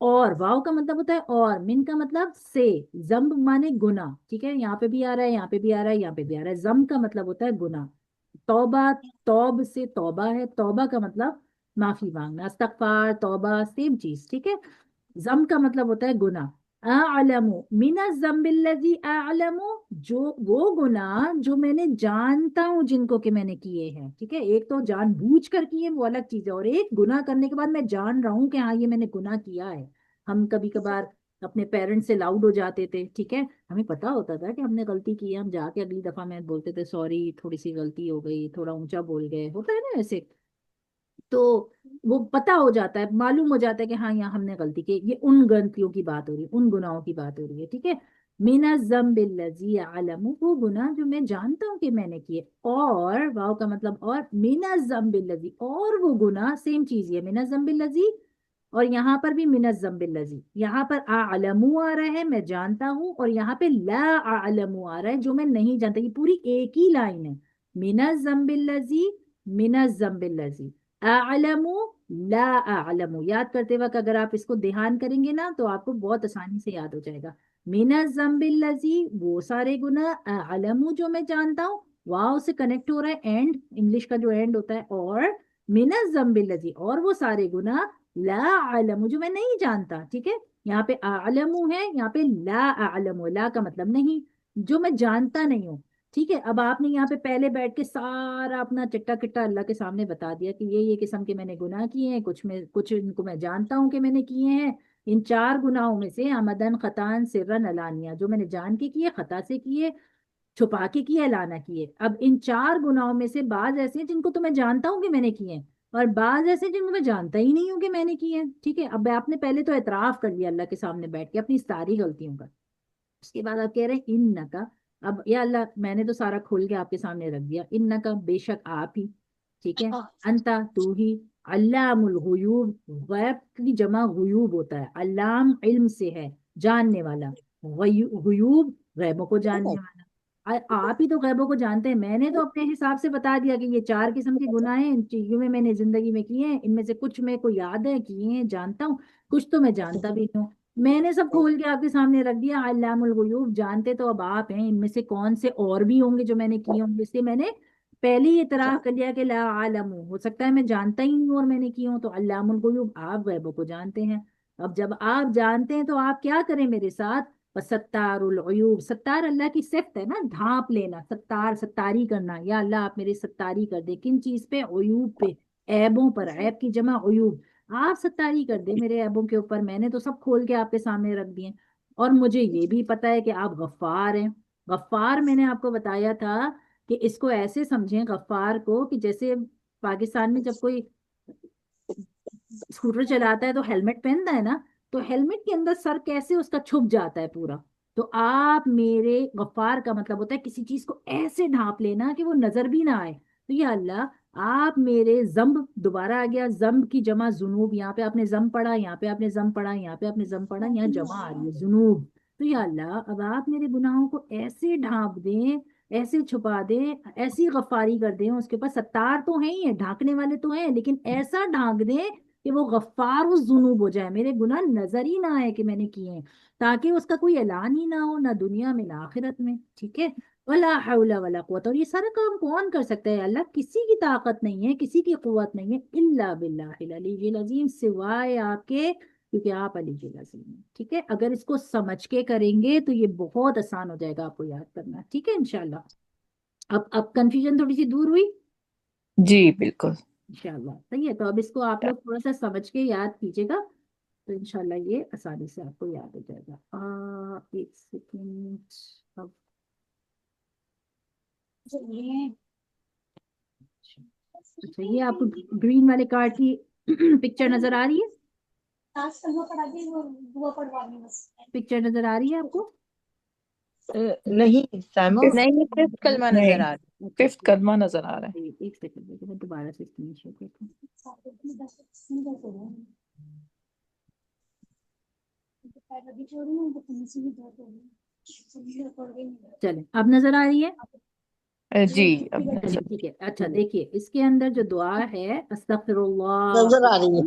اور واو کا مطلب ہوتا ہے اور، من کا مطلب سے، زمب مانے گناہ، ٹھیک ہے، یہاں پہ بھی آ رہا ہے، یہاں پہ بھی آ رہا ہے، یہاں پہ بھی آ رہا ہے، زم کا مطلب ہوتا ہے گناہ، توبہ، توب سے توبہ ہے، توبہ کا مطلب معافی مانگنا، استغفار، توبہ سیم چیز، ٹھیک ہے، زم کا مطلب ہوتا ہے گناہ، اعلم من الذنب الذی اعلم، جو وہ گناہ جو میں نے جانتا ہوں جن کو کہ میں نے کیے ہیں، ٹھیک ہے، ایک تو جان بوجھ کر کیے وہ الگ چیز ہے، اور ایک گناہ کرنے کے بعد میں جان رہا ہوں کہ ہاں یہ میں نے گناہ کیا ہے۔ ہم کبھی کبھار اپنے پیرنٹس سے لاؤڈ ہو جاتے تھے، ٹھیک ہے، ہمیں پتا ہوتا تھا کہ ہم نے غلطی کی ہے، ہم جا کے اگلی دفعہ میں بولتے تھے سوری تھوڑی سی غلطی ہو گئی، تھوڑا اونچا بول گئے، ہوتا ہے نا ایسے، تو وہ پتا ہو جاتا ہے، معلوم ہو جاتا ہے کہ ہاں یہاں ہم نے غلطی کی، یہ ان غلطیوں کی بات ہو رہی ہے، ان گناہوں کی بات ہو رہی ہے، ٹھیک ہے، من الذنب الذی اعلم، وہ گناہ جو میں جانتا ہوں کہ میں نے کیے، اور واو کا مطلب اور، من الذنب الذی، اور وہ گناہ سیم چیز ہے، من الذنب الذی، اور یہاں پر بھی من الذنب الذی، یہاں پر اعلم آ رہا ہے میں جانتا ہوں، اور یہاں پہ لا اعلم آ رہا ہے جو میں نہیں جانتا، یہ پوری ایک ہی لائن ہے، من الذنب الذی، من الذنب الذی، اعلم، لا اعلم، یاد کرتے وقت اگر آپ اس کو دھیان کریں گے نا تو آپ کو بہت آسانی سے یاد ہو جائے گا، من الذنب الذی، وہ سارے گناہ، اعلم جو میں جانتا ہوں، واو سے کنیکٹ ہو رہا ہے اینڈ، انگلش کا جو اینڈ ہوتا ہے، اور من الذنب الذی، اور وہ سارے گناہ، لا اعلم جو میں نہیں جانتا، ٹھیک ہے، یہاں پہ اعلم ہے، یہاں پہ لا اعلم، لا کا مطلب نہیں، جو میں جانتا نہیں ہوں، ٹھیک ہے، اب آپ نے یہاں پہ پہلے بیٹھ کے سارا اپنا چٹا کٹا اللہ کے سامنے بتا دیا کہ یہ قسم کے میں نے گناہ کیے ہیں، کچھ ان کو میں جانتا ہوں کہ میں نے کیے ہیں، ان 4 گناہوں میں سے عمدن، خطان، سرن، علانیہ، جو میں نے جان کے کیے، خطا سے کیے، چھپا کے کیے، اعلانہ کیے، اب ان 4 گناہوں میں سے بعض ایسے ہیں جن کو تو میں جانتا ہوں کہ میں نے کیے ہیں، اور بعض ایسے جن کو میں جانتا ہی نہیں ہوں کہ میں نے کیے ہیں، ٹھیک ہے، اب آپ نے پہلے تو اعتراف کر لیا اللہ کے سامنے بیٹھ کے اپنی ساری غلطیوں کا، اس کے بعد آپ کہہ رہے ہیں ان کا، اب یا اللہ میں نے تو سارا کھول کے آپ کے سامنے رکھ دیا، ان کا بے شک آپ ہی، ٹھیک ہے، انتا تو ہی، علام الغیوب، غیب کی جمع غیوب ہوتا ہے، علام علم سے ہے جاننے والا، غیوب غیبوں کو جاننے والا، آپ ہی تو غیبوں کو جانتے ہیں، میں نے تو اپنے حساب سے بتا دیا کہ یہ 4 قسم کے گناہ ہیں، ان چیزوں میں نے زندگی میں کیے ہیں، ان میں سے کچھ میں کو یاد ہے کیے ہیں، جانتا ہوں، کچھ تو میں جانتا بھی نہیں ہوں، میں نے سب کھول کے آپ کے سامنے رکھ دیا، علام الغیوب، جانتے تو اب آپ ہیں ان میں سے کون سے اور بھی ہوں گے جو میں نے کیے ہوں گے، اس لیے میں نے پہلے ہی اعتراف کر لیا کہ لا عالم، ہو سکتا ہے میں جانتا ہی نہیں ہوں اور میں نے کیے ہوں، تو علام الغیوب آپ غیبوں کو جانتے ہیں، اب جب آپ جانتے ہیں تو آپ کیا کریں میرے ساتھ، ستار العیوب، ستار اللہ کی صفت ہے نا، ڈھانپ لینا، ستار ستاری کرنا، یا اللہ آپ میری ستاری کر دے، کن چیز پہ، عیوب پہ، عیبوں پر، عیب کی جمع عیوب، آپ ستاری کر دے میرے عیبوں کے اوپر، میں نے تو سب کھول کے آپ کے سامنے رکھ دیے، اور مجھے یہ بھی پتا ہے کہ آپ غفار ہیں، غفار میں نے آپ کو بتایا تھا کہ اس کو ایسے سمجھیں غفار کو کہ جیسے پاکستان میں جب کوئی اسکوٹر چلاتا ہے تو ہیلمٹ پہنتا ہے نا، تو ہیلمٹ کے اندر سر کیسے اس کا چھپ جاتا ہے پورا، تو آپ میرے، غفار کا مطلب ہوتا ہے کسی چیز کو ایسے ڈھانپ لینا کہ وہ نظر بھی نہ آئے، تو یا اللہ آپ میرے ذنب، دوبارہ آ گیا ذنب کی جمع ذنوب، یہاں پہ آپ نے ذنب پڑھا، یہاں پہ آپ نے ذنب پڑھا، یہاں پہ آپ نے ذنب پڑھا، یہاں جمع آ رہی ہے ذنوب، تو یا اللہ اب آپ میرے گناہوں کو ایسے ڈھانپ دیں، ایسے چھپا دیں، ایسی غفاری کر دیں، اس کے پاس ستار تو ہیں ہی، ڈھانکنے والے تو ہیں، لیکن ایسا ڈھانک دیں کہ وہ غفار الذنوب ہو جائے، میرے گناہ نظر ہی نہ آئے کہ میں نے کیے ہیں، تاکہ اس کا کوئی اعلان ہی نہ ہو، نہ دنیا میں نہ آخرت میں، ٹھیک ہے، ولا حول ولا قوت، اور یہ سارا کام کون کر سکتا ہے اللہ، کسی کی طاقت نہیں ہے، کسی کی قوت نہیں ہے، الا باللہ العلی العظیم، سوائے آپ کے، کیونکہ آپ علی العظیم ہیں، ٹھیک ہے، اگر اس کو سمجھ کے کریں گے تو یہ بہت آسان ہو جائے گا آپ کو یاد کرنا، ٹھیک ہے انشاءاللہ، اب کنفیوژن تھوڑی سی دور ہوئی جی بالکل. انشاءاللہ، صحیح ہے، تو اب اس کو آپ لوگ تھوڑا سا سمجھ کے یاد کیجیے گا تو انشاءاللہ یہ آسانی سے آپ کو یاد ہو جائے گا، ایک سیکنڈ، اب اچھا یہ آپ کو گرین والے کارڈ کی پکچر نظر آ رہی ہے، پکچر نظر آ رہی ہے آپ کو، نہیں سائمہ، نہیں، صرف کلمہ نظر آ رہا اچھا ففتھ قدمہ نظر آ رہا ہے. ایک سیکنڈ میں دوبارہ سے اسکرین شیئر کرتا ہوں، چلیں اب نظر آ رہی ہے، جی اب چلیے ٹھیک ہے، اچھا دیکھیے اس کے اندر جو دعا ہے استغفر اللہ نظر آ رہی ہے،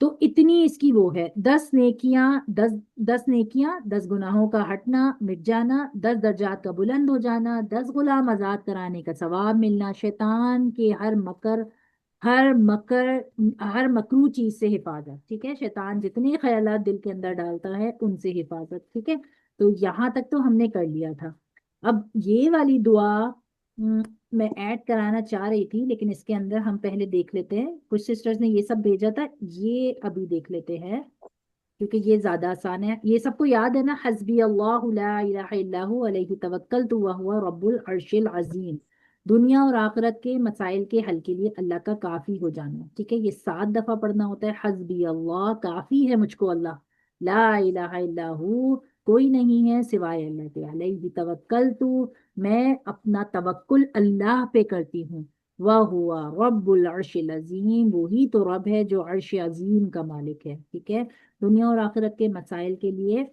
تو اتنی اس کی وہ ہے، 10 نیکیاں، 10 گناہوں کا ہٹنا مٹ جانا، 10 درجات کا بلند ہو جانا، 10 غلام آزاد کرانے کا ثواب ملنا، شیطان کے ہر مکر ہر مکرو چیز سے حفاظت، ٹھیک ہے، شیطان جتنے خیالات دل کے اندر ڈالتا ہے ان سے حفاظت، ٹھیک ہے۔ تو یہاں تک تو ہم نے کر لیا تھا۔ اب یہ والی دعا میں ایڈ کرانا چاہ رہی تھی، لیکن اس کے اندر ہم پہلے دیکھ لیتے ہیں، کچھ سسٹرز نے یہ سب بھیجا تھا، یہ ابھی دیکھ لیتے ہیں کیونکہ یہ زیادہ آسان ہے۔ یہ سب کو یاد ہے نا، حسبی اللہ لا الہ الا ہو علیہ توکلت وہو رب العرش العظیم، دنیا اور آخرت کے مسائل کے حل کے لیے اللہ کا کافی ہو جانا، ٹھیک ہے۔ یہ 7 دفعہ پڑھنا ہوتا ہے، حسبی اللہ، کافی ہے مجھ کو اللہ، لا الہ الا ہو، کوئی نہیں ہے سوائے اللہ کے، علیہ توکلت، میں اپنا توکل اللہ پہ کرتی ہوں، وَهُوَ رب العرش العظیم، وہی تو رب ہے جو عرش عظیم کا مالک ہے، ٹھیک ہے۔ دنیا اور آخرت کے مسائل کے لیے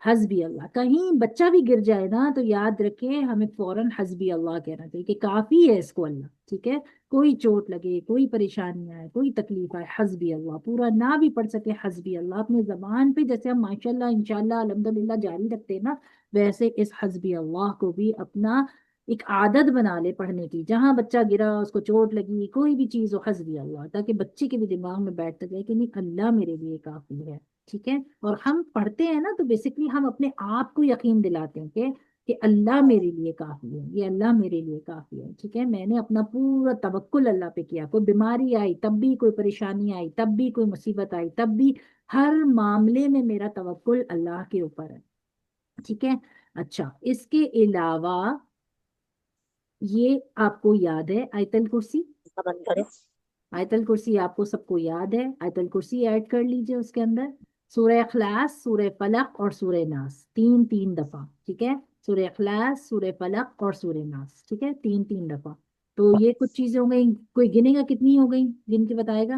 حسبی اللہ، کہیں بچہ بھی گر جائے نا تو یاد رکھے ہمیں فوراً حسبی اللہ کہنا چاہیے کہ کافی ہے اس کو اللہ، ٹھیک ہے۔ کوئی چوٹ لگے، کوئی پریشانی آئے، کوئی تکلیف آئے، حسبی اللہ، پورا نہ بھی پڑھ سکے حسبی اللہ، اپنی زبان پہ جیسے ہم ماشاءاللہ انشاءاللہ الحمدللہ جاری رکھتے ہیں نا، ویسے اس حسبی اللہ کو بھی اپنا ایک عادت بنا لے پڑھنے کی، جہاں بچہ گرا، اس کو چوٹ لگی، کوئی بھی چیز ہو، حسبی اللہ، تاکہ بچے کے بھی دماغ میں بیٹھتا جائے کہ نہیں اللہ میرے لیے کافی ہے، ٹھیک ہے۔ اور ہم پڑھتے ہیں نا تو بیسکلی ہم اپنے آپ کو یقین دلاتے ہیں کہ اللہ میرے لیے کافی ہے، یہ اللہ میرے لیے کافی ہے، ٹھیک ہے۔ میں نے اپنا پورا توکل اللہ پہ کیا، کوئی بیماری آئی تب بھی، کوئی پریشانی آئی تب بھی، کوئی مصیبت آئی تب بھی، ہر معاملے میں میرا توکل اللہ کے اوپر ہے، ٹھیک ہے۔ اچھا، اس کے علاوہ یہ آپ کو یاد ہے آیت الکرسی، بند کرو۔ آیت الکرسی آپ کو سب کو یاد ہے، آیت الکرسی ایڈ کر لیجئے اس کے اندر، سورہ اخلاص، سورہ فلق اور سورہ ناس، تین دفعہ، ٹھیک ہے۔ سورہ اخلاص، سورہ فلق اور سورہ ناس، ٹھیک ہے، تین دفعہ۔ تو یہ کچھ چیزیں ہو گئیں، کوئی گنے گا کتنی ہو گئیں، گن کے بتائے گا؟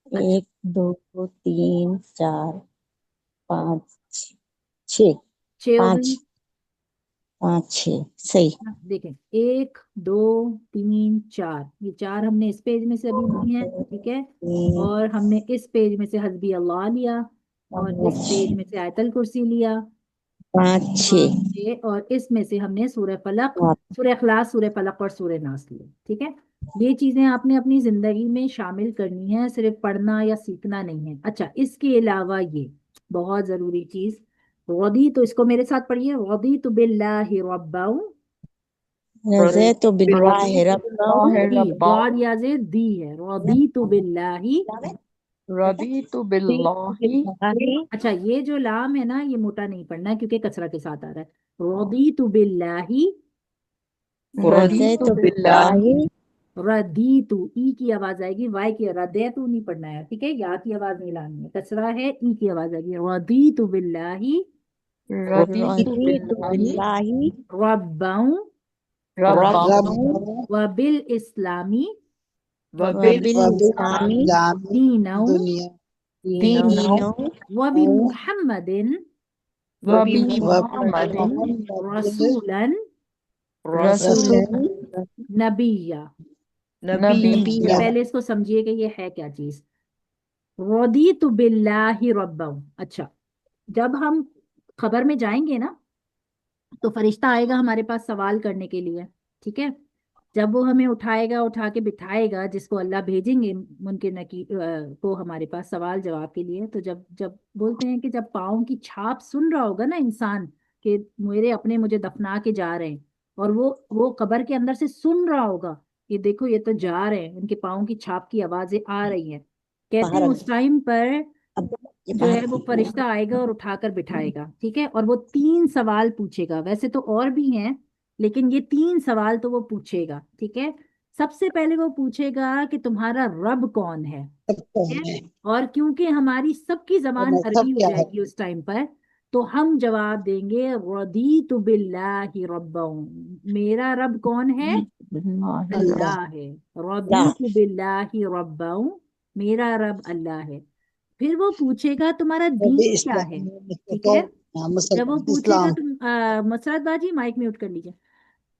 اچھا 1 2 3 4 5 6 6 ہو 5 گئی، 5 6 صحیح۔ دیکھیں 1 2 3 4، یہ 4 ہم نے اس پیج میں سے ابھی لی ہیں، ٹھیک ہے، 3 اور ہم نے اس پیج میں سے حسبی اللہ لیا، اور اس پیج میں سے آیت الکرسی لیا، 5 اور اس میں سے ہم نے سورہ فلق، 6 سورہ اخلاص، سورہ فلق اور سورہ ناس لیے، ٹھیک ہے۔ یہ چیزیں آپ نے اپنی زندگی میں شامل کرنی ہے، صرف پڑھنا یا سیکھنا نہیں ہے۔ اچھا، اس کے علاوہ یہ بہت ضروری چیز، رضی، تو اس کو میرے ساتھ پڑھیے، رضیت باللہ ربا، رضیت باللہ رضیت ربا باللہ دی، ربا، ضاد یا زید دی ہے، رضیت باللہ۔ رضیت باللہ، اچھا، یہ جو لام ہے نا یہ موٹا نہیں پڑھنا ہے کیونکہ کسرہ کے ساتھ آ رہا ہے، رضیت باللہ، رضیت رضیت باللہ، باللہ ردیتو، ای کی آواز آئے گی، وائی کی، ردیتو نہیں پڑھنا ہے، ٹھیک ہے، یا کی آواز نہیں لانی ہے، کسرہ ہے، ای کی آواز آئے گی، ردیتو باللہ رضیت رضیت باللہ باللہ ربا ربا رب وبالاسلامی وبالاسلام وبالإسلام دینا دنیا دینا دینوں وبمحمد وبمحمد رسولا رسول رسول نبیا۔ نبی نبی، پہلے اس کو سمجھیے کہ یہ ہے کیا چیز، رضیت باللہ ربا۔ اچھا، جب ہم خبر میں جائیں گے نا تو فرشتہ آئے گا ہمارے پاس سوال کرنے کے لیے، ٹھیک ہے۔ جب وہ ہمیں اٹھائے گا، اٹھا کے بٹھائے گا، جس کو اللہ بھیجیں گے منکر نکیر کو ہمارے پاس سوال جواب کے لیے، تو جب بولتے ہیں کہ جب پاؤں کی چھاپ سن رہا ہوگا نا انسان کہ میرے اپنے مجھے دفنا کے جا رہے ہیں، اور وہ قبر کے اندر سے سن رہا ہوگا کہ دیکھو یہ تو جا رہے ہیں، ان کے پاؤں کی چھاپ کی آوازیں آ رہی ہیں، کہتے باہر ہیں آ اس ٹائم پر یہ جو ہے باہر وہ فرشتہ آئے گا اور اٹھا کر بٹھائے گا، ٹھیک ہے، اور وہ 3 سوال پوچھے گا، ویسے تو اور بھی ہیں لیکن یہ 3 سوال تو وہ پوچھے گا، ٹھیک ہے۔ سب سے پہلے وہ پوچھے گا کہ تمہارا رب کون ہے، سب کو ٹھیک ہے، ہے اور کیونکہ ہماری سب کی زبان اور عربی سب ہو کیا جائے ہے گی اس ٹائم پر، تو ہم جواب دیں گے رضیت باللہ ربا، میرا رب کون ہے، باللہ رب، اللہ اللہ ہے، اللہ رضیت باللہ ربا، میرا رب اللہ ہے۔ پھر وہ پوچھے گا تمہارا رب دین کیا ہے، اسلام ٹھیک کو ہے، جب وہ مسلمان پوچھے گا اسلام تم مسرت باجی مائک میوٹ کر لیجیے،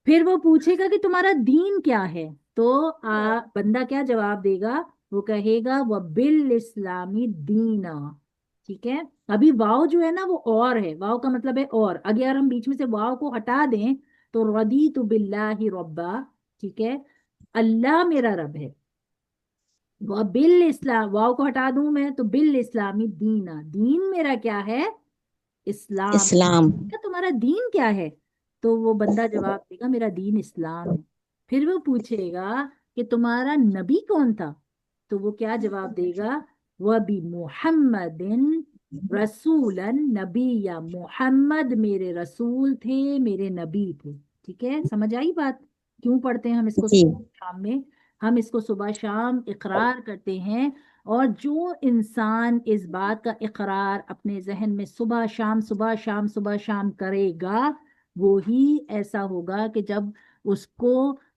پھر وہ پوچھے گا کہ تمہارا دین کیا ہے، تو بندہ کیا جواب دے گا، وہ کہے گا وہ بل اسلامی دینا. ٹھیک ہے, ابھی واو جو ہے نا وہ اور ہے, واو کا مطلب ہے اور. اگر ہم بیچ میں سے واو کو ہٹا دیں تو رضیت باللہ ربا, ٹھیک ہے, اللہ میرا رب ہے. وہ بل اسلام, واو کو ہٹا دوں میں تو بل اسلامی دینا, دین میرا کیا ہے, اسلام. اسلام. کہ تمہارا دین کیا ہے؟ تو وہ بندہ جواب دے گا میرا دین اسلام ہے. پھر وہ پوچھے گا کہ تمہارا نبی کون تھا؟ تو وہ کیا جواب دے گا, وہ بھی محمد رسولا نبی, یا محمد میرے رسول تھے, میرے نبی تھے. ٹھیک ہے, سمجھ آئی بات؟ کیوں پڑھتے ہیں ہم اس کو جی. شام میں؟ ہم اس کو صبح شام اقرار کرتے ہیں, اور جو انسان اس بات کا اقرار اپنے ذہن میں صبح شام صبح شام صبح شام کرے گا, وہی ایسا ہوگا کہ جب اس کو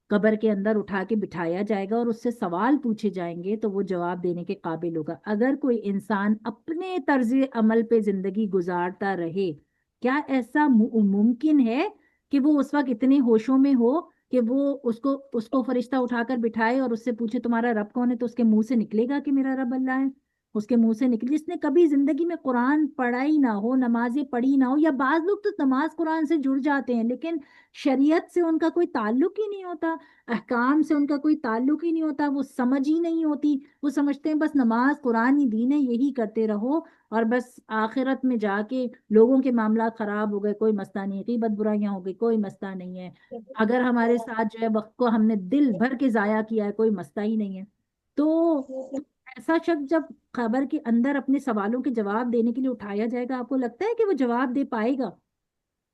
قبر کے اندر اٹھا کے بٹھایا جائے گا اور اس سے سوال پوچھے جائیں گے تو وہ جواب دینے کے قابل ہوگا. اگر کوئی انسان اپنے طرز عمل پہ زندگی گزارتا رہے, کیا ایسا ممکن ہے کہ وہ اس وقت اتنے ہوشوں میں ہو کہ وہ اس کو فرشتہ اٹھا کر بٹھائے اور اس سے پوچھے تمہارا رب کون ہے, تو اس کے منہ سے نکلے گا کہ میرا رب اللہ ہے؟ اس کے منہ سے نکلی, جس نے کبھی زندگی میں قرآن پڑھا ہی نہ ہو, نمازیں پڑھی نہ ہو, یا بعض لوگ تو نماز قرآن سے جڑ جاتے ہیں لیکن شریعت سے ان کا کوئی تعلق ہی نہیں ہوتا, احکام سے ان کا کوئی تعلق ہی نہیں ہوتا, وہ سمجھ ہی نہیں ہوتی, وہ سمجھتے ہیں بس نماز قرآن ہی دین ہے, یہی کرتے رہو اور بس آخرت میں جا کے لوگوں کے معاملات خراب ہو گئے, کوئی مسئلہ نہیں, غیبت برائیاں ہو گئی, کوئی مسئلہ نہیں ہے, اگر ہمارے ساتھ جو ہے وقت کو ہم نے دل بھر کے ضائع کیا ہے, کوئی مسئلہ ہی نہیں ہے. تو ایسا شخص جب خبر کے اندر اپنے سوالوں کے جواب دینے کے لیے اٹھایا جائے گا, آپ کو لگتا ہے کہ وہ جواب دے پائے گا؟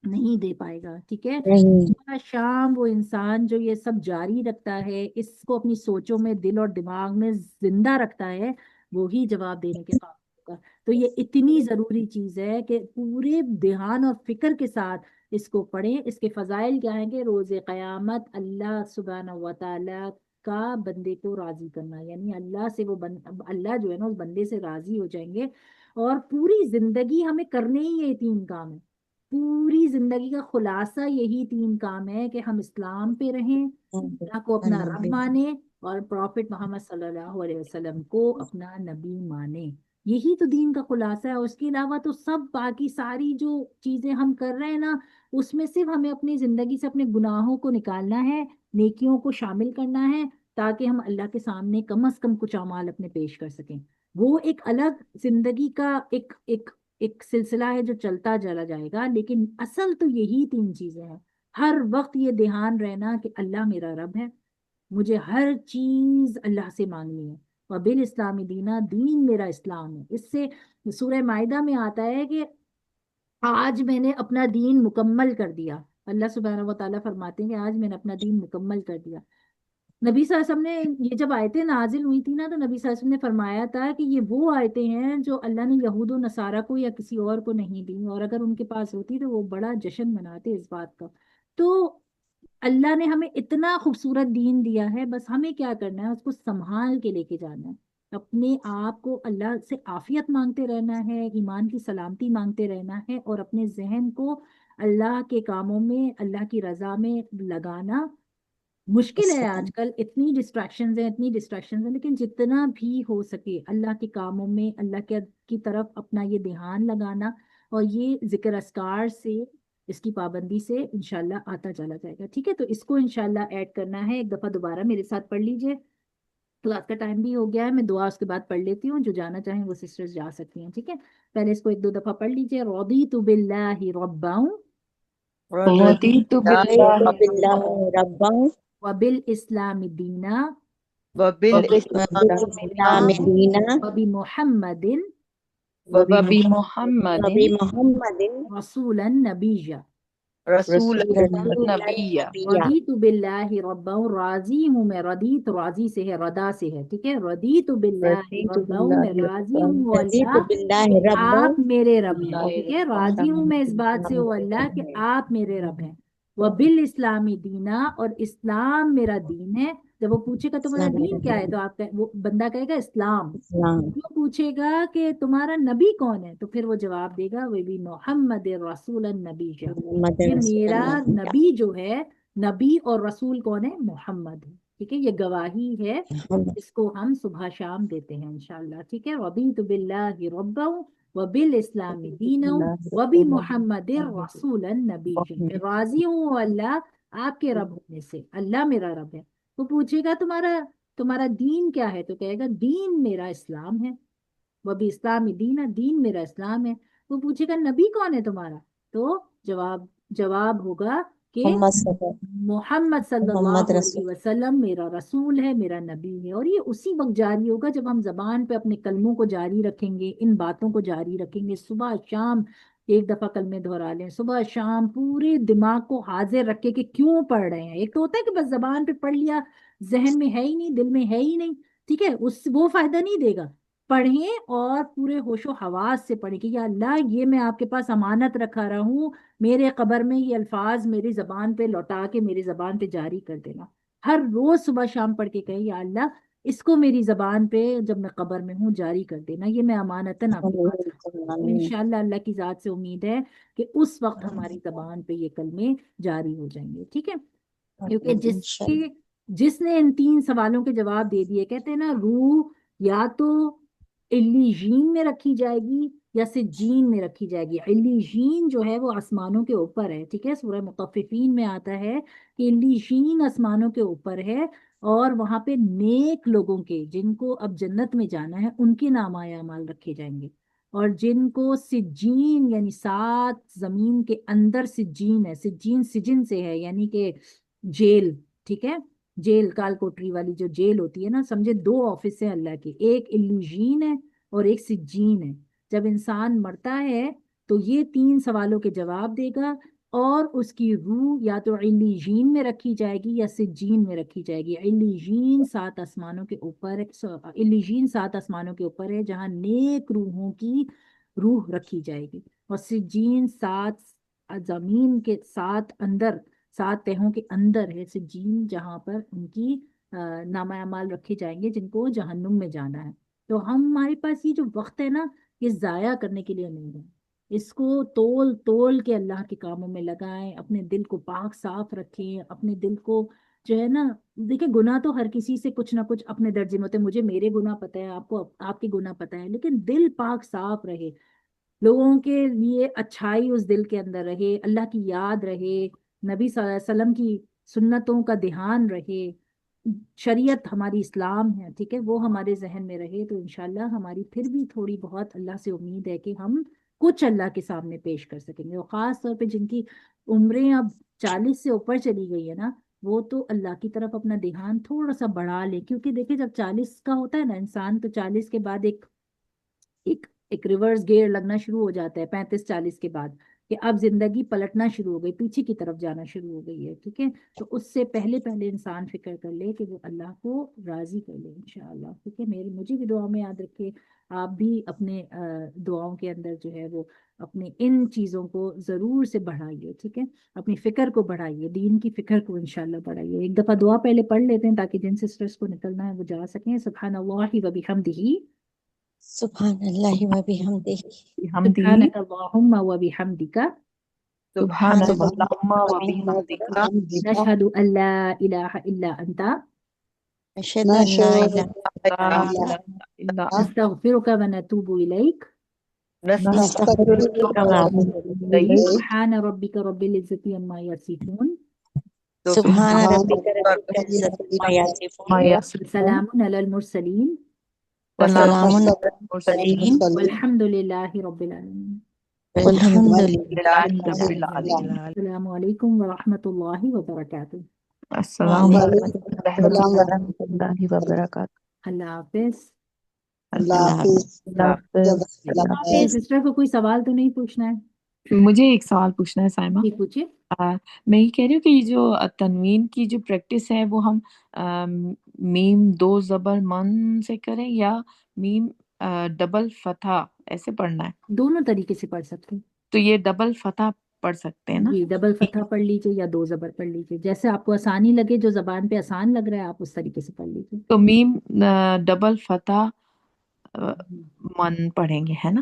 نہیں دے پائے گا. ٹھیک ہے, نہیں. صبح شام وہ انسان جو یہ سب جاری رکھتا ہے, اس کو اپنی سوچوں میں, دل اور دماغ میں زندہ رکھتا ہے, وہی جواب دینے کے قابل ہوگا. تو یہ اتنی ضروری چیز ہے کہ پورے دھیان اور فکر کے ساتھ اس کو پڑھیں. اس کے فضائل کیا ہیں کہ روز قیامت اللہ سبحانہ و تعالیٰ کا بندے کو راضی کرنا, یعنی اللہ سے وہ اللہ جو ہے نا اس بندے سے راضی ہو جائیں گے. اور پوری زندگی ہمیں کرنے ہی یہ 3 کام ہیں, پوری زندگی کا خلاصہ یہی 3 کام ہے کہ ہم اسلام پہ رہیں, اللہ کو اپنا رب مانیں, اور پروفٹ محمد صلی اللہ علیہ وسلم کو اپنا نبی مانیں. یہی تو دین کا خلاصہ ہے. اس کے علاوہ تو سب باقی ساری جو چیزیں ہم کر رہے ہیں نا, اس میں صرف ہمیں اپنی زندگی سے اپنے گناہوں کو نکالنا ہے, نیکیوں کو شامل کرنا ہے, تاکہ ہم اللہ کے سامنے کم از کم کچھ اعمال اپنے پیش کر سکیں. وہ ایک الگ زندگی کا ایک سلسلہ ہے جو چلتا چلا جائے گا, لیکن اصل تو یہی 3 چیزیں ہیں. ہر وقت یہ دھیان رہنا کہ اللہ میرا رب ہے, مجھے ہر چیز اللہ سے مانگنی ہے, اور بال اسلامی دینا, دین میرا اسلام ہے. اس سے سورہ مائدہ میں آتا ہے کہ آج میں نے اپنا دین مکمل کر دیا. اللہ سبحانہ و تعالیٰ فرماتے ہیں کہ آج میں نے اپنا دین مکمل کر دیا. نبی صلی اللہ علیہ وسلم نے یہ جب آیتیں نازل ہوئی تھی نا, تو نبی صلی اللہ علیہ وسلم نے فرمایا تھا کہ یہ وہ آیتیں ہیں جو اللہ نے یہود و نصارہ کو یا کسی اور کو نہیں دی, اور اگر ان کے پاس ہوتی تو وہ بڑا جشن مناتے اس بات کا. تو اللہ نے ہمیں اتنا خوبصورت دین دیا ہے, بس ہمیں کیا کرنا ہے, اس کو سنبھال کے لے کے جانا ہے. اپنے آپ کو اللہ سے عافیت مانگتے رہنا ہے, ایمان کی سلامتی مانگتے رہنا ہے, اور اپنے ذہن کو اللہ کے کاموں میں, اللہ کی رضا میں لگانا. مشکل ہے آج کل, اتنی ڈسٹریکشنز ہیں, لیکن جتنا بھی ہو سکے اللہ کے کاموں میں اللہ کی طرف اپنا یہ دھیان لگانا, اور یہ ذکر اذکار سے, اس کی پابندی سے انشاءاللہ آتا چلا جائے گا. ٹھیک ہے, تو اس کو انشاءاللہ ایڈ کرنا ہے. ایک دفعہ دوبارہ میرے ساتھ پڑھ لیجئے. کلاس کا ٹائم بھی ہو گیا ہے, میں دعا اس کے بعد پڑھ لیتی ہوں, جو جانا چاہیں وہ سسٹرز جا سکتی ہیں. ٹھیک ہے, پہلے اس کو 1-2 دفعہ پڑھ لیجئے. رضیت باللہ ربا رضیت باللہ باللہ ربا وبالاسلام دینا وبالاسلام دینا وبمحمد وبمحمد وبمحمد رسولا نبیا. رسول النبی. رضیت باللہ ربا, راضی ہوں میں, ردیت راضی سے ہے, ردا سے ہے. ٹھیک ہے, رضیت باللہ ربا, میں راضی ہوں وہ رضیت اللہ باللہ کہ ربا آپ میرے رب ہیں. ٹھیک ہے, راضی ہوں میں اس بات سے وہ اللہ کہ آپ میرے رب ہیں. وبالاسلامی دینا, اور اسلام میرا دین ہے. جب وہ پوچھے گا تمہارا دین کیا ہے, تو آپ وہ بندہ کہے گا اسلام. وہ پوچھے گا کہ تمہارا نبی کون ہے, تو پھر وہ جواب دے گا وہ بھی محمد رسول النبی. کہ میرا نبی جو ہے, نبی اور رسول کون ہے, محمد ہے. ٹھیک ہے، یہ گواہی ہے، اس کو ہم صبح شام دیتے ہیں انشاءاللہ، ٹھیک ہے۔ رضیت باللہ ربا وبالاسلام دینا وبمحمد رسولا نبیا، میں راضی ہوں اللہ آپ کے رب ہونے سے، اللہ میرا رب ہے۔ تو پوچھے گا تمہارا دین کیا ہے، تو کہے گا دین میرا اسلام ہے، وہ بھی اسلامی دین ہے، دین میرا اسلام ہے۔ وہ پوچھے گا نبی کون ہے تمہارا، تو جواب ہوگا کہ محمد صلی اللہ علیہ وسلم میرا رسول ہے، میرا نبی ہے۔ اور یہ اسی وقت جاری ہوگا جب ہم زبان پہ اپنے کلموں کو جاری رکھیں گے، ان باتوں کو جاری رکھیں گے، صبح شام ایک دفعہ کلمے دہرا لیں، صبح شام پورے دماغ کو حاضر رکھے کہ کیوں پڑھ رہے ہیں۔ ایک تو ہوتا ہے کہ بس زبان پہ پڑھ لیا، ذہن میں ہے ہی نہیں، دل میں ہے ہی نہیں، ٹھیک ہے، وہ فائدہ نہیں دے گا۔ پڑھیں اور پورے ہوش و حواس سے پڑھیں کہ یا اللہ یہ میں آپ کے پاس امانت رکھا رہا ہوں، میرے قبر میں یہ الفاظ میری زبان پہ لوٹا کے میری زبان پہ جاری کر دینا۔ ہر روز صبح شام پڑھ کے کہیں یا اللہ اس کو میری زبان پہ جب میں قبر میں ہوں جاری کر دینا، یہ میں امانتاً آپ کے پاس رکھتا ہوں۔ انشاءاللہ اللہ کی ذات سے امید ہے کہ اس وقت ہماری زبان پہ یہ کلمے جاری ہو جائیں گے، ٹھیک ہے۔ کیونکہ جس نے ان 3 سوالوں کے جواب دے دیے، کہتے ہیں نا روح یا تو علیجین میں رکھی جائے گی یا سجین میں رکھی جائے گی۔ علیجین جو ہے وہ آسمانوں کے اوپر ہے، ٹھیک ہے، سورہ مطففین میں آتا ہے کہ علیجین آسمانوں کے اوپر ہے، اور وہاں پہ نیک لوگوں کے جن کو اب جنت میں جانا ہے ان کے نامۂ اعمال رکھے جائیں گے، اور جن کو سجین یعنی 7 زمین کے اندر سجین ہے، سجین سجن سے ہے یعنی کہ جیل، ٹھیک ہے، جیل کال کوٹری والی جو جیل ہوتی ہے نا، سمجھے 2 آفس ہیں اللہ کے، ایک علیجین ہے اور ایک سجین ہے۔ جب انسان مرتا ہے تو یہ 3 سوالوں کے جواب دے گا، اور اس کی روح یا تو علیجین میں رکھی جائے گی یا سجین میں رکھی جائے گی۔ علیجین 7 آسمانوں کے اوپر، علیجین 7 آسمانوں کے اوپر ہے جہاں نیک روحوں کی روح رکھی جائے گی، اور سجین 7 زمین کے 7 اندر، 7 تہوں کے اندر ہے سجین، جہاں پر ان کی نامہ اعمال رکھے جائیں گے جن کو جہنم میں جانا ہے۔ تو ہمارے پاس یہ جو وقت ہے نا، یہ ضائع کرنے کے لیے نہیں ہے، اس کو تول کے اللہ کے کاموں میں لگائیں، اپنے دل کو پاک صاف رکھیں، اپنے دل کو جو ہے نا، دیکھیں گناہ تو ہر کسی سے کچھ نہ کچھ اپنے درجے میں ہوتے ہیں، مجھے میرے گناہ پتہ ہے، آپ کو آپ کے گناہ پتہ ہے، لیکن دل پاک صاف رہے، لوگوں کے لیے اچھائی اس دل کے اندر رہے، اللہ کی یاد رہے، نبی صلی اللہ علیہ وسلم کی سنتوں کا دھیان رہے، شریعت ہماری اسلام ہے، ٹھیک ہے، وہ ہمارے ذہن میں رہے، تو انشاءاللہ ہماری پھر بھی تھوڑی بہت اللہ سے امید ہے کہ ہم کچھ اللہ کے سامنے پیش کر سکیں گے۔ اور خاص طور پہ جن کی عمریں اب 40 سے اوپر چلی گئی ہے نا، وہ تو اللہ کی طرف اپنا دھیان تھوڑا سا بڑھا لے، کیونکہ دیکھیں جب 40 کا ہوتا ہے نا انسان، تو 40 کے بعد ایک ریورس گیئر لگنا شروع ہو جاتا ہے 35-40 کے بعد، کہ اب زندگی پلٹنا شروع ہو گئی، پیچھے کی طرف جانا شروع ہو گئی ہے، ٹھیک ہے۔ تو اس سے پہلے انسان فکر کر لے کہ وہ اللہ کو راضی کر لے انشاءاللہ، ٹھیک ہے۔ مجھے بھی دعا میں یاد رکھے، آپ بھی اپنے دعاؤں کے اندر جو ہے وہ اپنے ان چیزوں کو ضرور سے بڑھائیے، ٹھیک ہے، اپنی فکر کو بڑھائیے، دین کی فکر کو انشاءاللہ بڑھائیے۔ ایک دفعہ دعا پہلے پڑھ لیتے ہیں تاکہ جن سسٹرز کو نکلنا ہے وہ جا سکیں۔ سبحان اللہ و بحمدہ، سبحان اللہ و بحمدہ، سبحانک اللہم و بحمدک، سبحانک سبحان اللہم و بحمدک، نشہد ان لا الہ الا انت، اشہد ان لا الہ لا الہ الا انت، نستغفرک و نتوب الیک، نستغفرک و نتوب الیک، سبحان ربک رب العزت عما یصفون، سبحان ربک رب العزت عما یصفون، ما یصفون، سلام علی المرسلین، وسلام وسلام علی علی المرسلین، والحمد للہ رب العالمین۔ والحمد للہ للہ رب العالمین۔ السلام علیکم ورحمۃ اللہ وبرکاتہ۔ السلام وعلیکم علیکم ورحمۃ اللہ وبرکاتہ۔ اللہ حافظ۔ اللہ حافظ۔ اللہ حافظ۔ اللہ حافظ۔ سسٹر کو کوئی سوال تو نہیں پوچھنا ہے؟ مجھے ایک سوال پوچھنا ہے سائمہ۔ جی پوچھیے۔ میں یہ کہہ رہی ہوں کہ یہ جو تنوین کی جو پریکٹس ہے وہ ہم میم 2 زبر من سے کریں یا میم ڈبل فتح ایسے پڑھنا ہے؟ دونوں طریقے سے پڑھ سکتے ہیں۔ تو یہ ڈبل فتح پڑھ سکتے ہیں نا؟ جی ڈبل فتح پڑھ لیجیے یا 2 زبر پڑھ لیجیے، جیسے آپ کو آسانی لگے، جو زبان پہ آسان لگ رہا ہے آپ اس طریقے سے پڑھ لیجیے۔ تو میم ڈبل فتح من پڑھیں گے، ہے نا؟